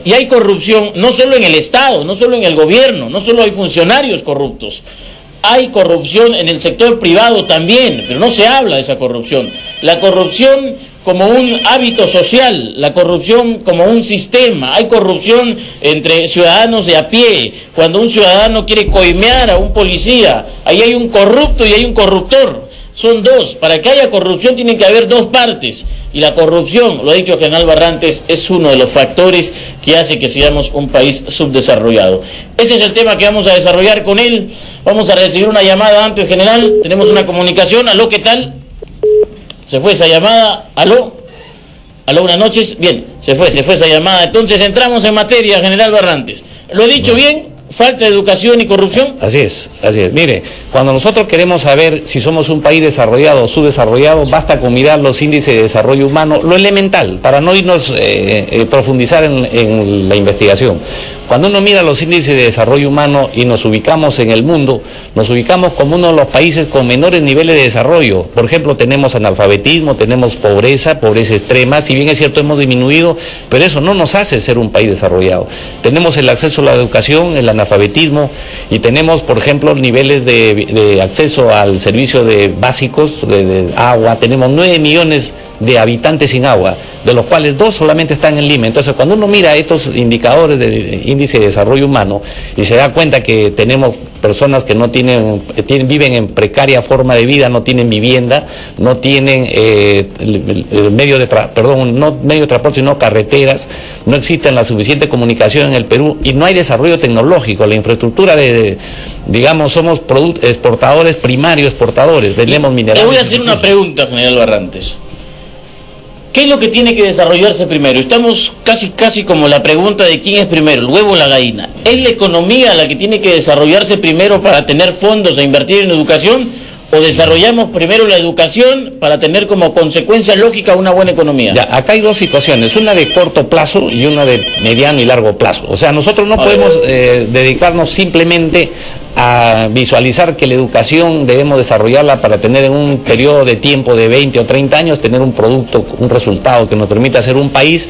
Y hay corrupción no solo en el Estado, no solo en el gobierno, no solo hay funcionarios corruptos. Hay corrupción en el sector privado también, pero no se habla de esa corrupción. La corrupción como un hábito social, la corrupción como un sistema. Hay corrupción entre ciudadanos de a pie. Cuando un ciudadano quiere coimear a un policía, ahí hay un corrupto y hay un corruptor. Son dos. Para que haya corrupción tienen que haber dos partes. Y la corrupción, lo ha dicho el general Barrantes, es uno de los factores que hace que seamos un país subdesarrollado. Ese es el tema que vamos a desarrollar con él. Vamos a recibir una llamada antes, general. Tenemos una comunicación. Aló, ¿qué tal? Se fue esa llamada. Aló. Aló, buenas noches. Bien, se fue esa llamada. Entonces entramos en materia, general Barrantes. ¿Lo he dicho bien? ¿Falta de educación y corrupción? Así es, así es. Mire, cuando nosotros queremos saber si somos un país desarrollado o subdesarrollado, basta con mirar los índices de desarrollo humano, lo elemental, para no irnos profundizar en la investigación. Cuando uno mira los índices de desarrollo humano y nos ubicamos en el mundo, nos ubicamos como uno de los países con menores niveles de desarrollo. Por ejemplo, tenemos analfabetismo, tenemos pobreza extrema. Si bien es cierto, hemos disminuido, pero eso no nos hace ser un país desarrollado. Tenemos el acceso a la educación, el analfabetismo, y tenemos, por ejemplo, niveles de acceso al servicio de básicos, de agua. Tenemos 9 millones de habitantes sin agua, de los cuales 2 solamente están en Lima. Entonces, cuando uno mira estos indicadores de índice de desarrollo humano y se da cuenta que tenemos personas que no viven en precaria forma de vida, no tienen vivienda, no tienen medio de transporte, sino carreteras, no existe la suficiente comunicación en el Perú y no hay desarrollo tecnológico. La infraestructura digamos, somos exportadores primarios, exportadores, vendemos minerales. Le voy a hacer una pregunta, general Barrantes. ¿Qué es lo que tiene que desarrollarse primero? Estamos casi como la pregunta de quién es primero, el huevo o la gallina. ¿Es la economía la que tiene que desarrollarse primero para tener fondos e invertir en educación? ¿O desarrollamos primero la educación para tener como consecuencia lógica una buena economía? Ya, acá hay dos situaciones, una de corto plazo y una de mediano y largo plazo. O sea, nosotros no podemos dedicarnos simplemente a visualizar que la educación debemos desarrollarla para tener en un periodo de tiempo de 20 o 30 años, tener un producto, un resultado que nos permita ser un país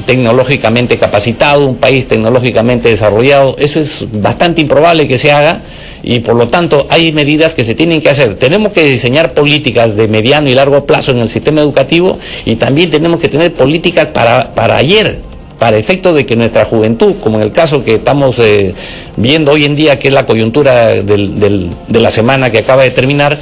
tecnológicamente capacitado, un país tecnológicamente desarrollado. Eso es bastante improbable que se haga. Y por lo tanto hay medidas que se tienen que hacer. Tenemos que diseñar políticas de mediano y largo plazo en el sistema educativo y también tenemos que tener políticas para ayer, para efecto de que nuestra juventud, como en el caso que estamos viendo hoy en día, que es la coyuntura de la semana que acaba de terminar,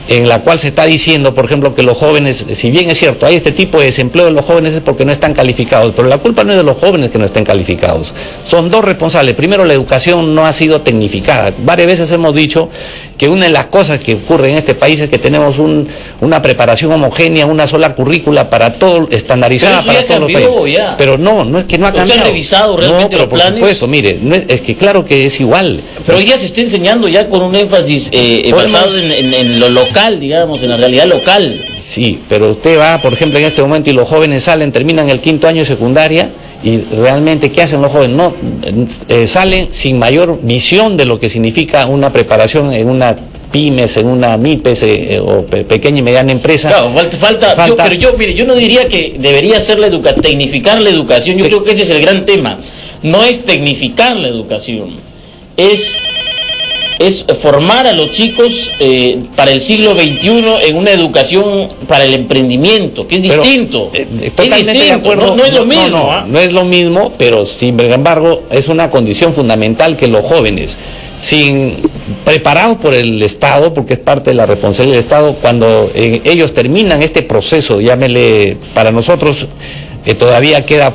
en la cual se está diciendo, por ejemplo, que los jóvenes, si bien es cierto, hay este tipo de desempleo de los jóvenes es porque no están calificados, pero la culpa no es de los jóvenes que no estén calificados. Son dos responsables. Primero, la educación no ha sido tecnificada. Varias veces hemos dicho que una de las cosas que ocurre en este país es que tenemos una preparación homogénea, una sola currícula para todo, estandarizada para todos los países. Ya. Pero no es que no ha cambiado. ¿Usted ha revisado realmente los planes? Por supuesto, mire, es que claro que es igual. Pero hoy ya se está enseñando ya con un énfasis basado en lo local, digamos, en la realidad local. Sí, pero usted va, por ejemplo, en este momento y los jóvenes terminan el 5º año de secundaria y realmente, ¿qué hacen los jóvenes? No, salen sin mayor visión de lo que significa una preparación en una pymes, en una MIPES o pequeña y mediana empresa. Claro, falta. Pero yo no diría que debería ser tecnificar la educación. Yo creo que ese es el gran tema. No es tecnificar la educación, es formar a los chicos para el siglo XXI en una educación para el emprendimiento, que es distinto. Totalmente de acuerdo. No es lo mismo. No es lo mismo, pero sin embargo es una condición fundamental que los jóvenes, preparados por el Estado, porque es parte de la responsabilidad del Estado, cuando ellos terminan este proceso, llámele, para nosotros todavía queda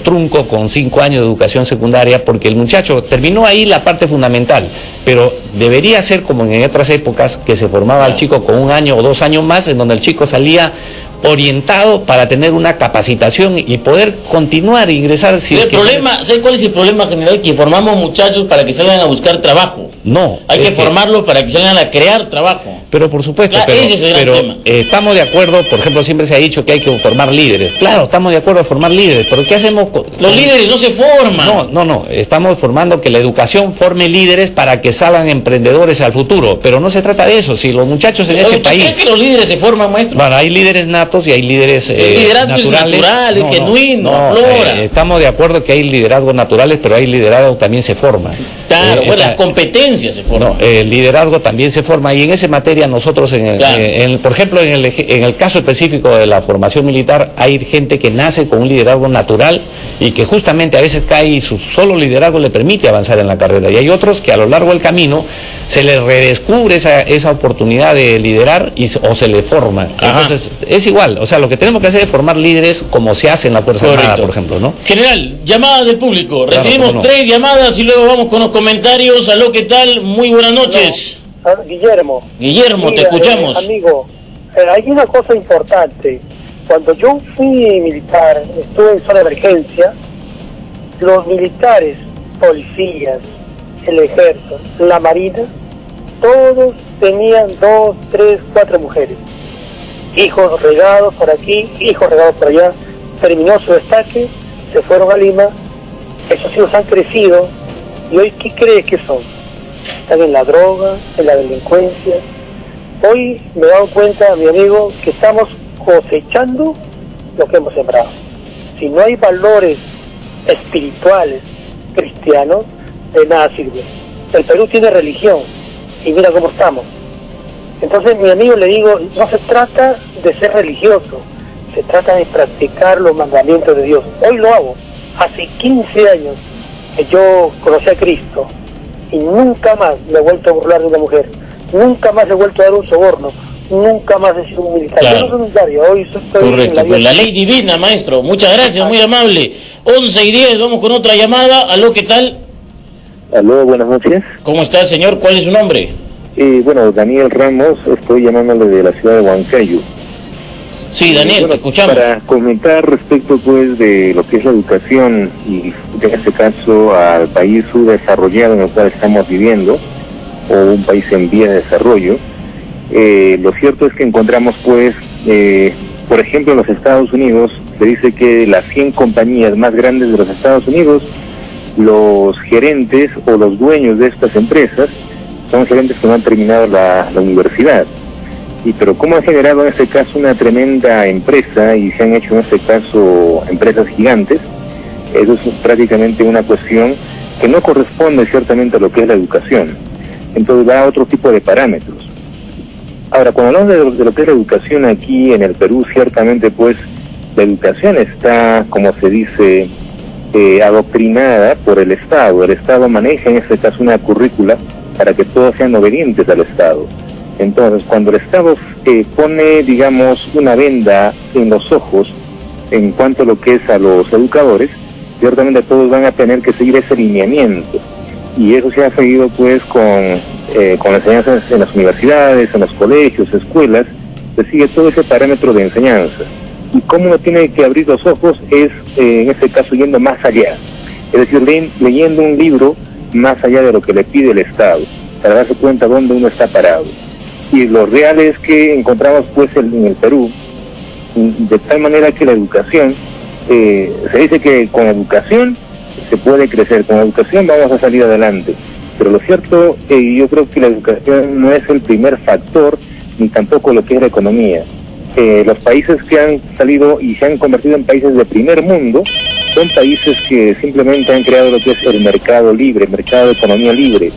trunco con 5 años de educación secundaria, porque el muchacho terminó ahí la parte fundamental, pero debería ser como en otras épocas, que se formaba al chico con 1 año o 2 años más, en donde el chico salía orientado para tener una capacitación y poder continuar e ingresar. ¿Sabe cuál es el problema general? Que formamos muchachos para que salgan a buscar trabajo. No. Hay que formarlos para que salgan a crear trabajo. Pero por supuesto, ese es el gran tema. Estamos de acuerdo, por ejemplo, siempre se ha dicho que hay que formar líderes. Claro, estamos de acuerdo a formar líderes, pero ¿qué hacemos? Los líderes no se forman. No, estamos formando que la educación forme líderes para que salgan emprendedores al futuro, pero no se trata de eso. Si los muchachos en este país... ¿Usted cree que los líderes se forman, maestro? Bueno, hay líderes natos y hay líderes liderazgo naturales. Es natural, es genuino, aflora. Estamos de acuerdo que hay liderazgos naturales, pero hay liderazgo también se forma. Claro, bueno, las competencias se forman. El liderazgo también se forma, y en esa materia nosotros, por ejemplo, en el caso específico de la formación militar, hay gente que nace con un liderazgo natural y que justamente a veces cae y su solo liderazgo le permite avanzar en la carrera, y hay otros que a lo largo del camino se les redescubre esa oportunidad de liderar o se le forma. Entonces es igual, o sea, lo que tenemos que hacer es formar líderes como se hace en la Fuerza Armada, por ejemplo, ¿no? General, llamadas del público. Claro, recibimos 3 llamadas y luego vamos con los comentarios. Aló, ¿qué tal? Muy buenas noches. Guillermo. Guillermo, mira, te escuchamos. Amigo, hay una cosa importante. Cuando yo fui militar, estuve en zona de emergencia, los militares, policías, el ejército, la marina, todos tenían 2, 3, 4 mujeres. Hijos regados por aquí, hijos regados por allá. Terminó su destaque, se fueron a Lima, esos hijos han crecido, y hoy, ¿qué crees que son? Están en la droga, en la delincuencia. Hoy me he dado cuenta, mi amigo, que estamos cosechando lo que hemos sembrado. Si no hay valores espirituales, cristianos, de nada sirve. El Perú tiene religión, y mira cómo estamos. Entonces, mi amigo, le digo, no se trata de ser religioso, se trata de practicar los mandamientos de Dios. Hoy lo hago. Hace 15 años que yo conocí a Cristo y nunca más me he vuelto a burlar de una mujer, nunca más he vuelto a dar un soborno, nunca más he sido un militar. Claro. Yo no soy militar, hoy estoy correcto, en pues la ley divina, maestro. Muchas gracias, muy amable. 11:10, vamos con otra llamada. Aló, ¿qué tal? Aló, buenas noches. ¿Cómo está, señor? ¿Cuál es su nombre? Bueno, Daniel Ramos, estoy llamándole de la ciudad de Huancayo. Sí, Daniel, te escuchamos. Para comentar respecto, pues, de lo que es la educación y, en este caso, al país subdesarrollado en el cual estamos viviendo, o un país en vía de desarrollo, lo cierto es que encontramos, pues, por ejemplo, en los Estados Unidos, se dice que las 100 compañías más grandes de los Estados Unidos, los gerentes o los dueños de estas empresas son gerentes que no han terminado la universidad. Pero ¿cómo ha generado en este caso una tremenda empresa y se han hecho en este caso empresas gigantes? Eso es prácticamente una cuestión que no corresponde ciertamente a lo que es la educación. Entonces da otro tipo de parámetros. Ahora, cuando hablamos de lo que es la educación aquí en el Perú, ciertamente pues la educación está, como se dice, adoctrinada por el Estado. El Estado maneja en este caso una currícula para que todos sean obedientes al Estado. Entonces, cuando el Estado pone, digamos, una venda en los ojos en cuanto a lo que es a los educadores, ciertamente todos van a tener que seguir ese lineamiento. Y eso se ha seguido, pues, con las enseñanzas en las universidades, en los colegios, escuelas, se sigue todo ese parámetro de enseñanza. Y cómo uno tiene que abrir los ojos es, en este caso, yendo más allá. Es decir, leyendo un libro más allá de lo que le pide el Estado, para darse cuenta dónde uno está parado. Y lo real es que encontramos pues en el Perú, de tal manera que la educación, se dice que con educación se puede crecer, con educación vamos a salir adelante, pero lo cierto, yo creo que la educación no es el primer factor, ni tampoco lo que es la economía. Los países que han salido y se han convertido en países de primer mundo, son países que simplemente han creado lo que es el mercado libre, mercado de economía libre,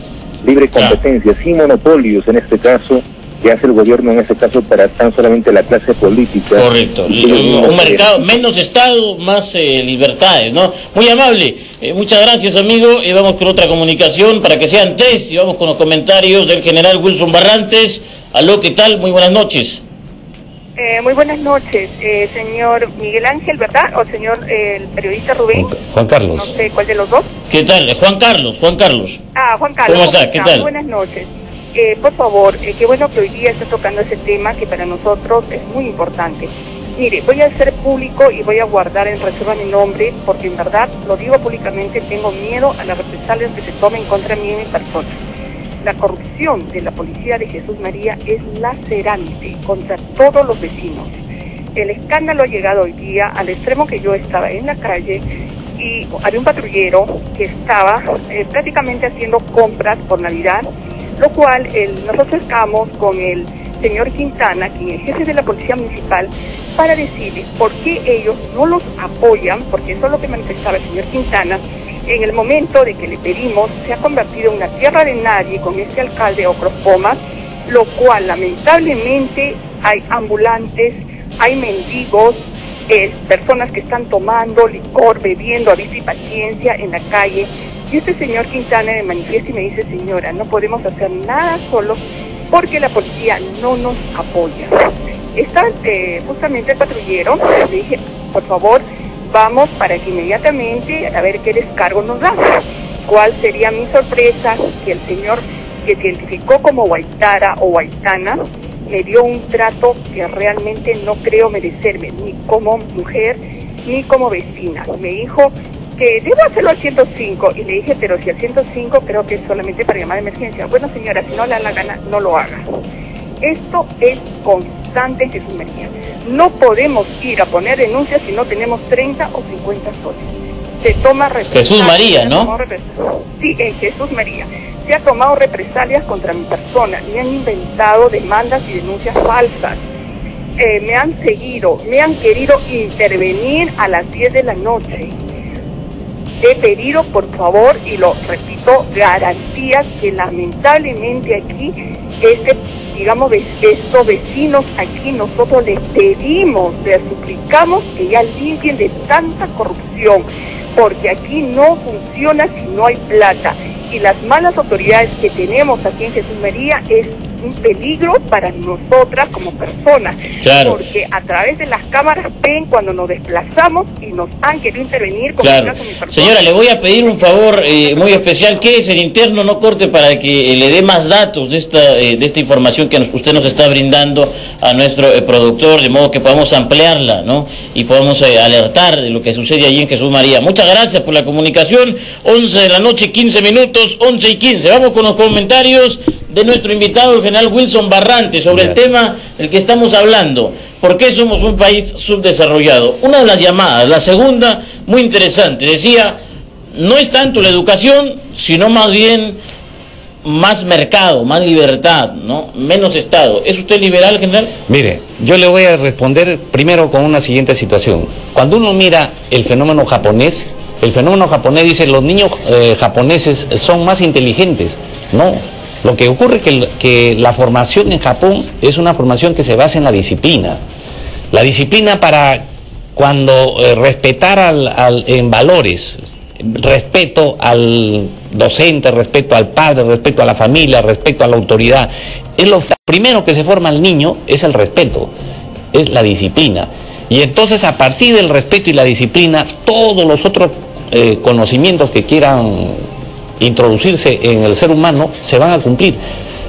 libre competencia, sin monopolios en este caso, que hace el gobierno en este caso para tan solamente la clase política. Correcto, un mercado, menos Estado, más libertades, ¿no? Muy amable, muchas gracias, amigo. Vamos con otra comunicación para que sean 3 y vamos con los comentarios del general Wilson Barrantes. Aló, ¿qué tal? Muy buenas noches. Muy buenas noches, señor Miguel Ángel, ¿verdad? O señor el periodista Rubén. Juan Carlos. No sé cuál de los dos. ¿Qué tal? Juan Carlos. Ah, Juan Carlos. ¿Cómo está? ¿Qué tal? Buenas noches. Por favor, qué bueno que hoy día está tocando ese tema que para nosotros es muy importante. Mire, voy a hacer público y voy a guardar en reserva mi nombre, porque en verdad, lo digo públicamente, tengo miedo a las represalias que se tomen contra mí y mi persona. La corrupción de la policía de Jesús María es lacerante contra todos los vecinos. El escándalo ha llegado hoy día al extremo que yo estaba en la calle y había un patrullero que estaba prácticamente haciendo compras por Navidad, lo cual nosotros estamos con el señor Quintana, quien es jefe de la Policía Municipal, para decirles por qué ellos no los apoyan, porque eso es lo que manifestaba el señor Quintana. En el momento de que le pedimos, se ha convertido en una tierra de nadie con este alcalde Ocros Poma, lo cual lamentablemente hay ambulantes, hay mendigos, personas que están tomando licor, bebiendo a vista y paciencia en la calle. Y este señor Quintana me manifiesta y me dice: señora, no podemos hacer nada solos porque la policía no nos apoya. Está justamente el patrullero, le dije: por favor, vamos para que inmediatamente a ver qué descargo nos da. ¿Cuál sería mi sorpresa? Que el señor que se identificó como Guaitara o Guaitana me dio un trato que realmente no creo merecerme, ni como mujer, ni como vecina. Me dijo que debo hacerlo al 105, y le dije: pero si al 105 creo que es solamente para llamar de emergencia. Bueno, señora, si no le da la gana, no lo haga. Esto es constante en Jesús María. No podemos ir a poner denuncias si no tenemos 30 o 50 soles. Se toma represalias. Jesús María, ¿no? Sí, en Jesús María. Se ha tomado represalias contra mi persona. Me han inventado demandas y denuncias falsas. Me han seguido, me han querido intervenir a las 10 de la noche. He pedido, por favor, y lo repito, garantías que lamentablemente aquí, digamos, estos vecinos aquí, nosotros les pedimos, les suplicamos que ya limpien de tanta corrupción, porque aquí no funciona si no hay plata. Y las malas autoridades que tenemos aquí en Jesús María es un peligro para nosotras como personas, claro, porque a través de las cámaras ven cuando nos desplazamos y nos han querido intervenir. Claro. Señora, le voy a pedir un favor muy especial, que es el interno, no corte, para que le dé más datos de esta información que usted nos está brindando a nuestro productor, de modo que podamos ampliarla, ¿no? Y podamos alertar de lo que sucede allí en Jesús María. Muchas gracias por la comunicación. 11 de la noche, 15 minutos, 11 y 15. Vamos con los comentarios de nuestro invitado, el general Wilson Barrante, sobre el tema del que estamos hablando. ¿Por qué somos un país subdesarrollado? Una de las llamadas, la segunda, muy interesante, decía: no es tanto la educación, sino más bien más mercado, más libertad, ¿no? Menos Estado. ¿Es usted liberal, general? Mire, yo le voy a responder primero con una siguiente situación. Cuando uno mira el fenómeno japonés dice: los niños japoneses son más inteligentes. No. Lo que ocurre es que la formación en Japón es una formación que se basa en la disciplina. La disciplina para cuando respetar en valores, respeto al docente, respeto al padre, respeto a la familia, respeto a la autoridad. Es lo primero que se forma al niño, es el respeto, es la disciplina. Y entonces, a partir del respeto y la disciplina, todos los otros conocimientos que quieran introducirse en el ser humano se van a cumplir.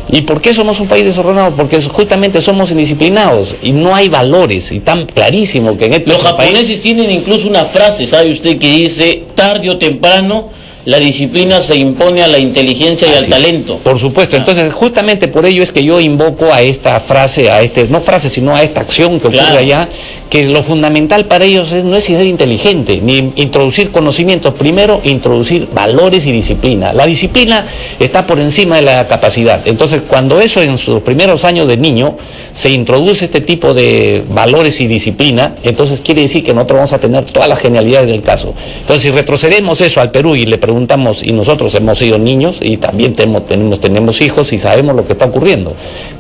¿Y por qué somos un país desordenado? Porque justamente somos indisciplinados y no hay valores, y tan clarísimo que en los japoneses tienen incluso una frase, ¿sabe usted?, que dice: tarde o temprano la disciplina se impone a la inteligencia y al talento. Por supuesto. Entonces, justamente por ello es que yo invoco a esta frase, no frase, sino a esta acción que ocurre allá, que lo fundamental para ellos no es ser inteligente, ni introducir conocimientos. Primero, introducir valores y disciplina. La disciplina está por encima de la capacidad. Entonces, cuando eso en sus primeros años de niño se introduce este tipo de valores y disciplina, entonces quiere decir que nosotros vamos a tener todas las genialidades del caso. Entonces, si retrocedemos eso al Perú y le preguntamos, y nosotros hemos sido niños y también tenemos hijos y sabemos lo que está ocurriendo.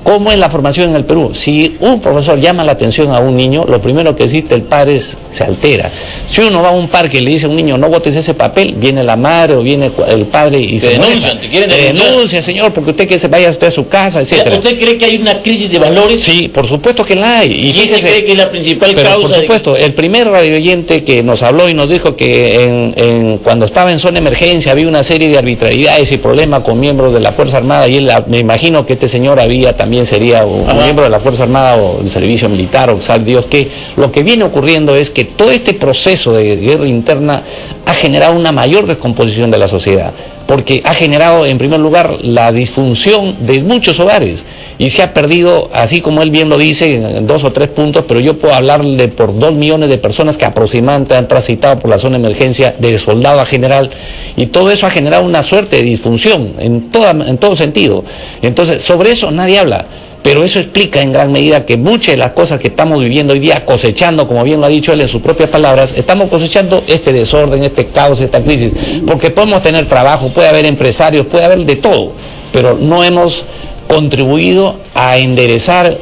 ¿Cómo es la formación en el Perú? Si un profesor llama la atención a un niño, lo primero que existe, el padre se altera. Si uno va a un parque y le dice a un niño: no botes ese papel, viene la madre o viene el padre y se denuncian, te quieren denunciar. Denuncia, señor, porque usted que se vaya usted a su casa, etcétera. ¿Usted cree que hay una crisis de valores? Sí, por supuesto que la hay. ¿Y ese cree que es la principal causa? Por supuesto, el primer radioyente que nos habló y nos dijo que cuando estaba en zona de emergencia había una serie de arbitrariedades y problemas con miembros de la Fuerza Armada, y él, me imagino que este señor también sería un miembro de la Fuerza Armada o del servicio militar, o sabe Dios qué. Lo que viene ocurriendo es que todo este proceso de guerra interna ha generado una mayor descomposición de la sociedad, porque ha generado, en primer lugar, la disfunción de muchos hogares, y se ha perdido, así como él bien lo dice, en 2 o 3 puntos, pero yo puedo hablarle por 2 millones de personas que aproximadamente han transitado por la zona de emergencia, de soldado a general, y todo eso ha generado una suerte de disfunción en todo sentido. Entonces, sobre eso nadie habla. pero eso explica en gran medida que muchas de las cosas que estamos viviendo hoy día, cosechando, como bien lo ha dicho él en sus propias palabras, estamos cosechando este desorden, este caos, esta crisis, porque podemos tener trabajo, puede haber empresarios, puede haber de todo, pero no hemos contribuido a enderezar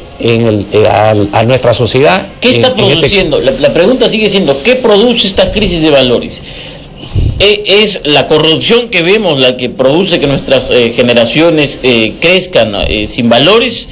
a nuestra sociedad. ¿Qué está produciendo? La pregunta sigue siendo, ¿qué produce esta crisis de valores? ¿Es la corrupción que vemos la que produce que nuestras generaciones crezcan sin valores?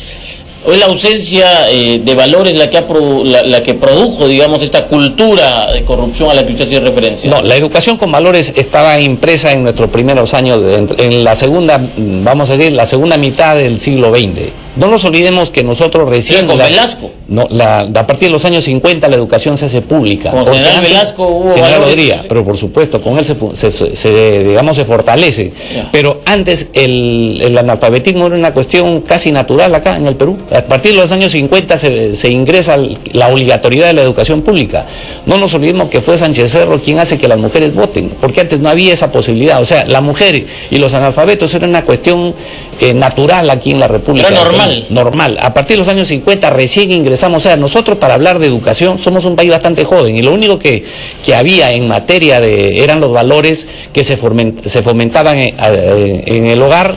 ¿O es la ausencia de valores la que produjo, digamos, esta cultura de corrupción a la que usted hace referencia? No, la educación con valores estaba impresa en nuestros primeros años, en la segunda, vamos a decir, la segunda mitad del siglo XX. No nos olvidemos que nosotros recién... ¿Con Velasco? No, a partir de los años 50 la educación se hace pública. Con General Velasco hubo valores, pero por supuesto, con él se fortalece. Ya. Pero antes el analfabetismo era una cuestión casi natural acá en el Perú. A partir de los años 50 se ingresa la obligatoriedad de la educación pública. No nos olvidemos que fue Sánchez Cerro quien hace que las mujeres voten, porque antes no había esa posibilidad. O sea, la mujer y los analfabetos era una cuestión natural aquí en la República. Era normal. Normal. A partir de los años 50 recién ingresamos. O sea, nosotros para hablar de educación somos un país bastante joven y lo único que había en materia eran los valores que se fomentaban en el hogar,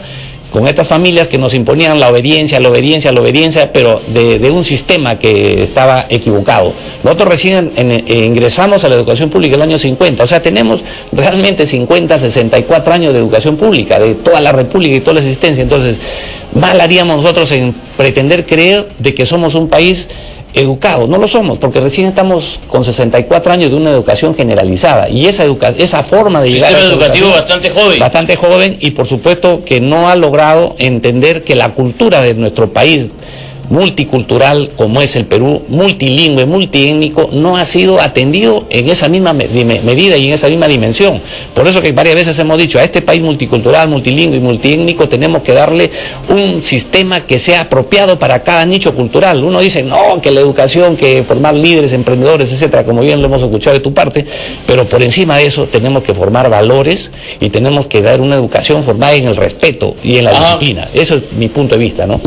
con estas familias que nos imponían la obediencia, pero de un sistema que estaba equivocado. Nosotros recién ingresamos a la educación pública en el año 50, o sea, tenemos realmente 64 años de educación pública, de toda la República y toda la existencia. Entonces, mal haríamos nosotros en pretender creer de que somos un país educado. No lo somos, porque recién estamos con 64 años de una educación generalizada, y esa forma de llegar a sistema educativo bastante joven, y por supuesto que no ha logrado entender que la cultura de nuestro país multicultural como es el Perú, multilingüe, multiétnico, no ha sido atendido en esa misma medida y en esa misma dimensión. Por eso que varias veces hemos dicho, a este país multicultural, multilingüe y multiétnico tenemos que darle un sistema que sea apropiado para cada nicho cultural. Uno dice, no, que la educación, que formar líderes, emprendedores, etcétera, como bien lo hemos escuchado de tu parte, pero por encima de eso tenemos que formar valores y tenemos que dar una educación formada en el respeto y en la disciplina. Eso es mi punto de vista, ¿no?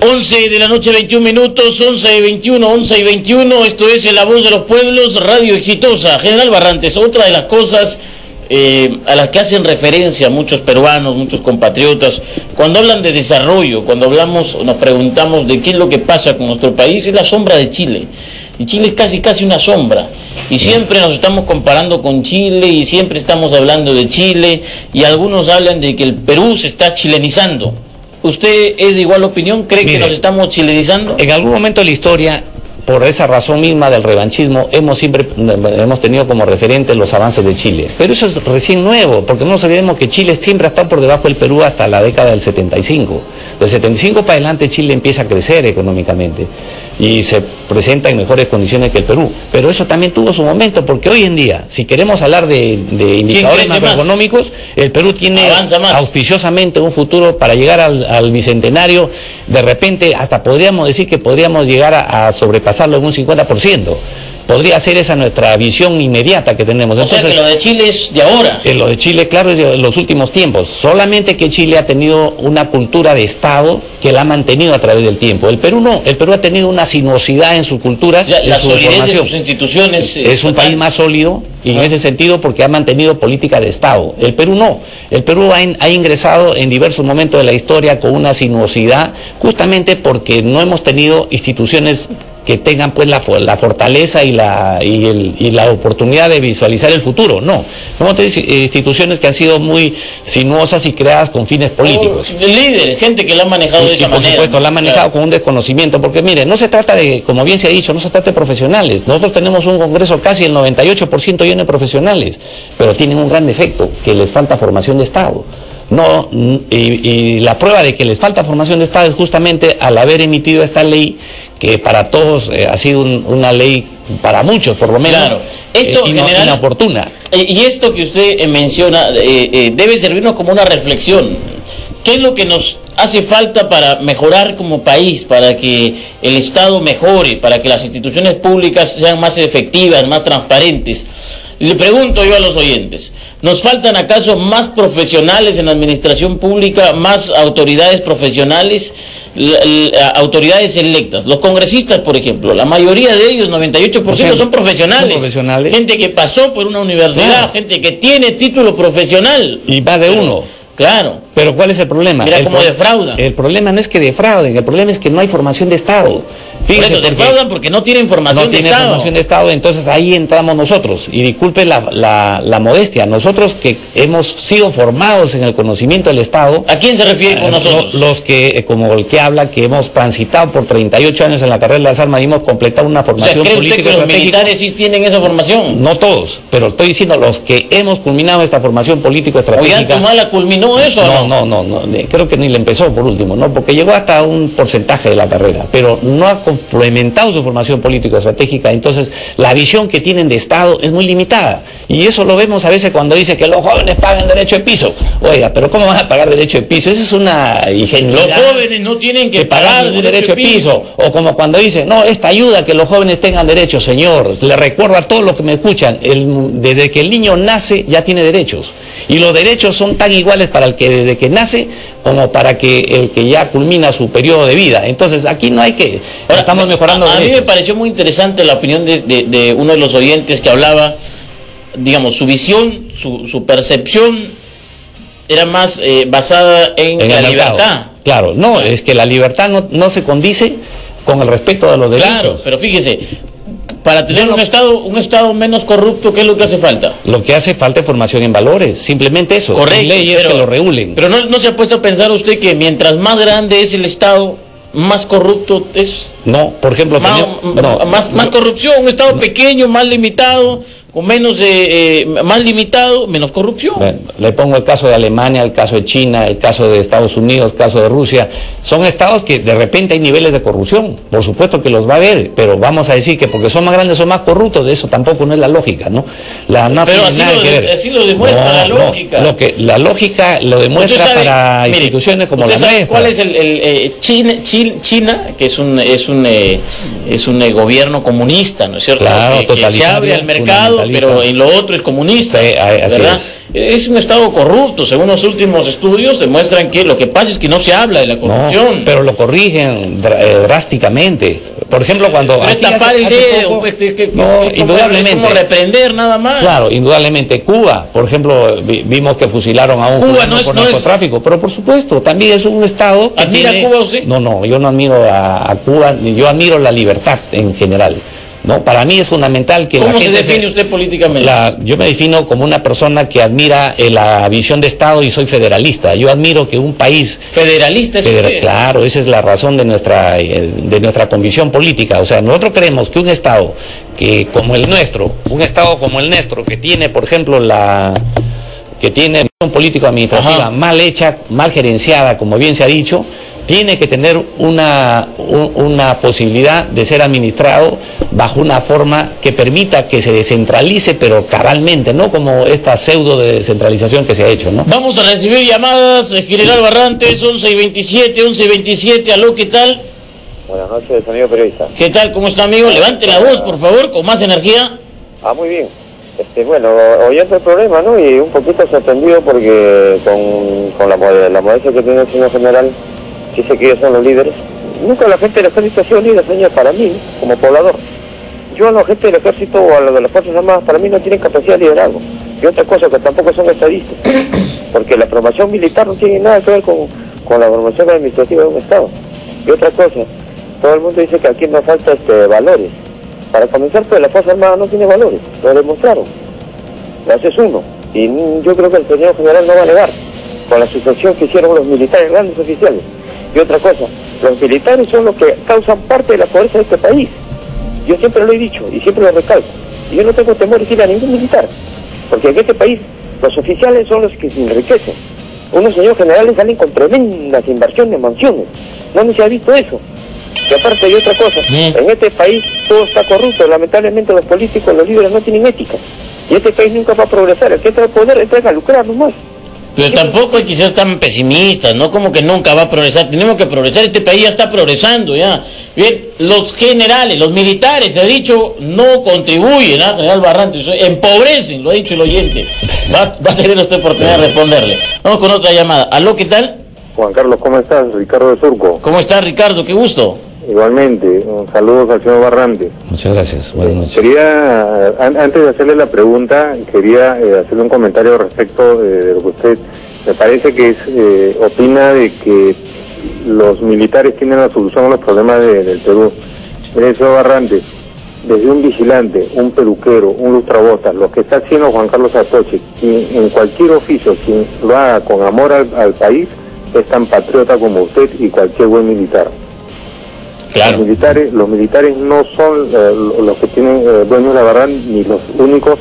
11 de la noche, 21 minutos, 11:21, esto es La Voz de los Pueblos, radio exitosa. General Barrantes, otra de las cosas a las que hacen referencia muchos peruanos, muchos compatriotas, cuando hablan de desarrollo, cuando nos preguntamos de qué es lo que pasa con nuestro país, es la sombra de Chile. Y Chile es casi una sombra. Y siempre nos estamos comparando con Chile y siempre estamos hablando de Chile, y algunos hablan de que el Perú se está chilenizando. ¿Usted es de igual opinión? ¿Cree que nos estamos chilenizando? En algún momento de la historia, por esa razón misma del revanchismo, hemos tenido como referente los avances de Chile. Pero eso es recién nuevo, porque no nos olvidemos que Chile siempre ha estado por debajo del Perú hasta la década del 75. Del 75 para adelante Chile empieza a crecer económicamente y se presenta en mejores condiciones que el Perú. Pero eso también tuvo su momento, porque hoy en día, si queremos hablar de indicadores macroeconómicos, el Perú tiene auspiciosamente un futuro para llegar al bicentenario. De repente, hasta podríamos decir que podríamos llegar a sobrepasarlo en un 50%. Podría ser esa nuestra visión inmediata que tenemos. Entonces, o sea, que lo de Chile es de ahora. Lo de Chile, claro, es de los últimos tiempos. Solamente que Chile ha tenido una cultura de Estado que la ha mantenido a través del tiempo. El Perú no. El Perú ha tenido una sinuosidad en sus culturas, la solidez de sus instituciones. Es un país más sólido, y en ese sentido porque ha mantenido política de Estado. El Perú no. El Perú ha ingresado en diversos momentos de la historia con una sinuosidad, justamente porque no hemos tenido instituciones que tengan pues la fortaleza y la oportunidad de visualizar el futuro. No hemos tenido instituciones que han sido muy sinuosas y creadas con fines políticos. Líderes, gente que la ha manejado de esa manera. Por supuesto, la han manejado con un desconocimiento, porque mire, no se trata de, como bien se ha dicho, no se trata de profesionales. Nosotros tenemos un Congreso casi el 98% lleno de profesionales, pero tienen un gran defecto, que les falta formación de Estado. Y la prueba de que les falta formación de Estado es justamente al haber emitido esta ley, que para todos ha sido una ley, para muchos por lo menos, inoportuna. Y esto que usted menciona debe servirnos como una reflexión. ¿Qué es lo que nos hace falta para mejorar como país, para que el Estado mejore, para que las instituciones públicas sean más efectivas, más transparentes? Le pregunto yo a los oyentes, ¿Nos faltan acaso más profesionales en la administración pública, más autoridades profesionales, autoridades electas? Los congresistas, por ejemplo, la mayoría de ellos, 98%, son profesionales. Gente que pasó por una universidad, gente que tiene título profesional. Y va de uno. Claro. Pero ¿cuál es el problema? Mira cómo defraudan. El problema no es que defrauden, el problema es que no hay formación de Estado. Fíjese, por eso defraudan porque no tienen formación de Estado. No tienen formación de Estado, entonces ahí entramos nosotros. Y disculpe la modestia, nosotros que hemos sido formados en el conocimiento del Estado. ¿A quién se refiere con nosotros? Los que, como el que habla, que hemos transitado por 38 años en la carrera de las armas y hemos completado una formación política. ¿Cree usted que los militares sí tienen esa formación? No todos, pero estoy diciendo los que hemos culminado esta formación político-estratégica. ¿Oye, Antumala culminó eso? No, creo que ni le empezó por último, ¿no? Porque llegó hasta un porcentaje de la carrera, pero no ha complementado su formación político-estratégica, entonces la visión que tienen de Estado es muy limitada, y eso lo vemos a veces cuando dice que los jóvenes pagan derecho de piso. Oiga, pero ¿cómo van a pagar derecho de piso? Esa es una ingenuidad. Los jóvenes no tienen que pagar derecho de piso. O como cuando dicen, no, esta ayuda que los jóvenes tengan derecho, señor, le recuerdo a todos los que me escuchan, desde que el niño nace ya tiene derechos, y los derechos son tan iguales para el que desde que nace como para que el que ya culmina su periodo de vida. Entonces aquí no hay que... Ahora, estamos mejorando. A mí me pareció muy interesante la opinión de uno de los oyentes que hablaba, digamos, su visión, su percepción era más basada en la libertad. Claro, no, es que la libertad no se condice con el respeto de los derechos. Claro, pero fíjese, para tener un Estado menos corrupto, ¿qué es lo que hace falta? Lo que hace falta es formación en valores, simplemente eso. Correcto, leyes que lo regulen. Pero no se ha puesto a pensar usted que mientras más grande es el Estado, más corrupto es. No, por ejemplo, más corrupción, un Estado pequeño, más limitado, con menos más limitado, menos corrupción. Bueno, le pongo el caso de Alemania, el caso de China, el caso de Estados Unidos, el caso de Rusia. Son estados que de repente hay niveles de corrupción, por supuesto que los va a haber, pero vamos a decir que porque son más grandes son más corruptos, de eso tampoco no es la lógica, ¿no? Pero así lo demuestra la lógica. La lógica lo demuestra para instituciones como la nuestra. ¿Cuál es China, que es un gobierno comunista, ¿no es cierto? Claro, que se abre al mercado, pero en lo otro es comunista, sí, ¿verdad? Es un Estado corrupto. Según los últimos estudios demuestran que lo que pasa es que no se habla de la corrupción. No, pero lo corrigen drásticamente. Por ejemplo, cuando... tapar el dedo, indudablemente. Es como reprender nada más. Claro, indudablemente. Cuba, por ejemplo, vimos que fusilaron a un Cuba por narcotráfico, pero por supuesto, también es un Estado que ¿Admira a Cuba usted? No, yo no admiro a Cuba, yo admiro la libertad en general. No, para mí es fundamental que ¿Cómo se define usted políticamente? Yo me defino como una persona que admira la visión de Estado y soy federalista. Yo admiro que un país... ¿Federalista es usted? Claro, esa es la razón de nuestra convicción política. O sea, nosotros creemos que un Estado como el nuestro, que tiene, por ejemplo, que tiene una política administrativa mal hecha, mal gerenciada, como bien se ha dicho, tiene que tener una posibilidad de ser administrado bajo una forma que permita que se descentralice, pero cabalmente, no como esta pseudo de descentralización que se ha hecho, ¿no? Vamos a recibir llamadas, General Barrantes, 11:27, aló, ¿qué tal? Buenas noches, amigo periodista. ¿Qué tal? ¿Cómo está, amigo? Levante la voz, por favor, con más energía. Muy bien. Bueno, oyendo el problema, ¿no? Y un poquito sorprendido porque con la modestia que tiene el señor general, dice que ellos son los líderes. Nunca la gente del ejército ha sido líder, señor, para mí, como poblador. Yo a la gente del ejército o a los de las Fuerzas Armadas, para mí no tienen capacidad de liderazgo. Y otra cosa, que tampoco son estadistas, porque la formación militar no tiene nada que ver con la formación administrativa de un Estado. Y otra cosa, todo el mundo dice que aquí nos falta valores. Para comenzar, pues la Fuerza Armada no tiene valores, lo demostraron. Ese es uno. Y yo creo que el señor general no va a negar con la sucesión que hicieron los militares, grandes oficiales. Y otra cosa, los militares son los que causan parte de la pobreza de este país. Yo siempre lo he dicho y siempre lo recalco. Y yo no tengo temor de decir a ningún militar, porque en este país los oficiales son los que se enriquecen. Unos señores generales salen con tremendas inversiones, mansiones. No se ha visto eso. Y aparte hay otra cosa, en este país todo está corrupto, lamentablemente los políticos, los líderes no tienen ética. Y este país nunca va a progresar, el que entra al poder entra a lucrar nomás. Pero tampoco hay que ser tan pesimistas, ¿no? Como que nunca va a progresar. Tenemos que progresar. Este país ya está progresando, ya. Bien, los generales, los militares, se ha dicho, no contribuyen, ¿no? General Barrantes, empobrecen, lo ha dicho el oyente. Va a tener usted oportunidad de responderle. Vamos con otra llamada. ¿Aló, qué tal? Juan Carlos, ¿cómo estás? Ricardo de Surco. ¿Cómo está, Ricardo? Qué gusto. Igualmente, saludos al señor Barrantes. Muchas gracias, buenas noches. Quería, antes de hacerle la pregunta, quería hacerle un comentario respecto de lo que usted me parece que opina de que los militares tienen la solución a los problemas del Perú. Mire, señor Barrantes, desde un vigilante, un peluquero, un lustrabotas, lo que está haciendo Juan Carlos Atoche, quien en cualquier oficio, quien lo haga con amor al país, es tan patriota como usted y cualquier buen militar. Claro. Los militares no son los que tienen dueños la verdad ni los únicos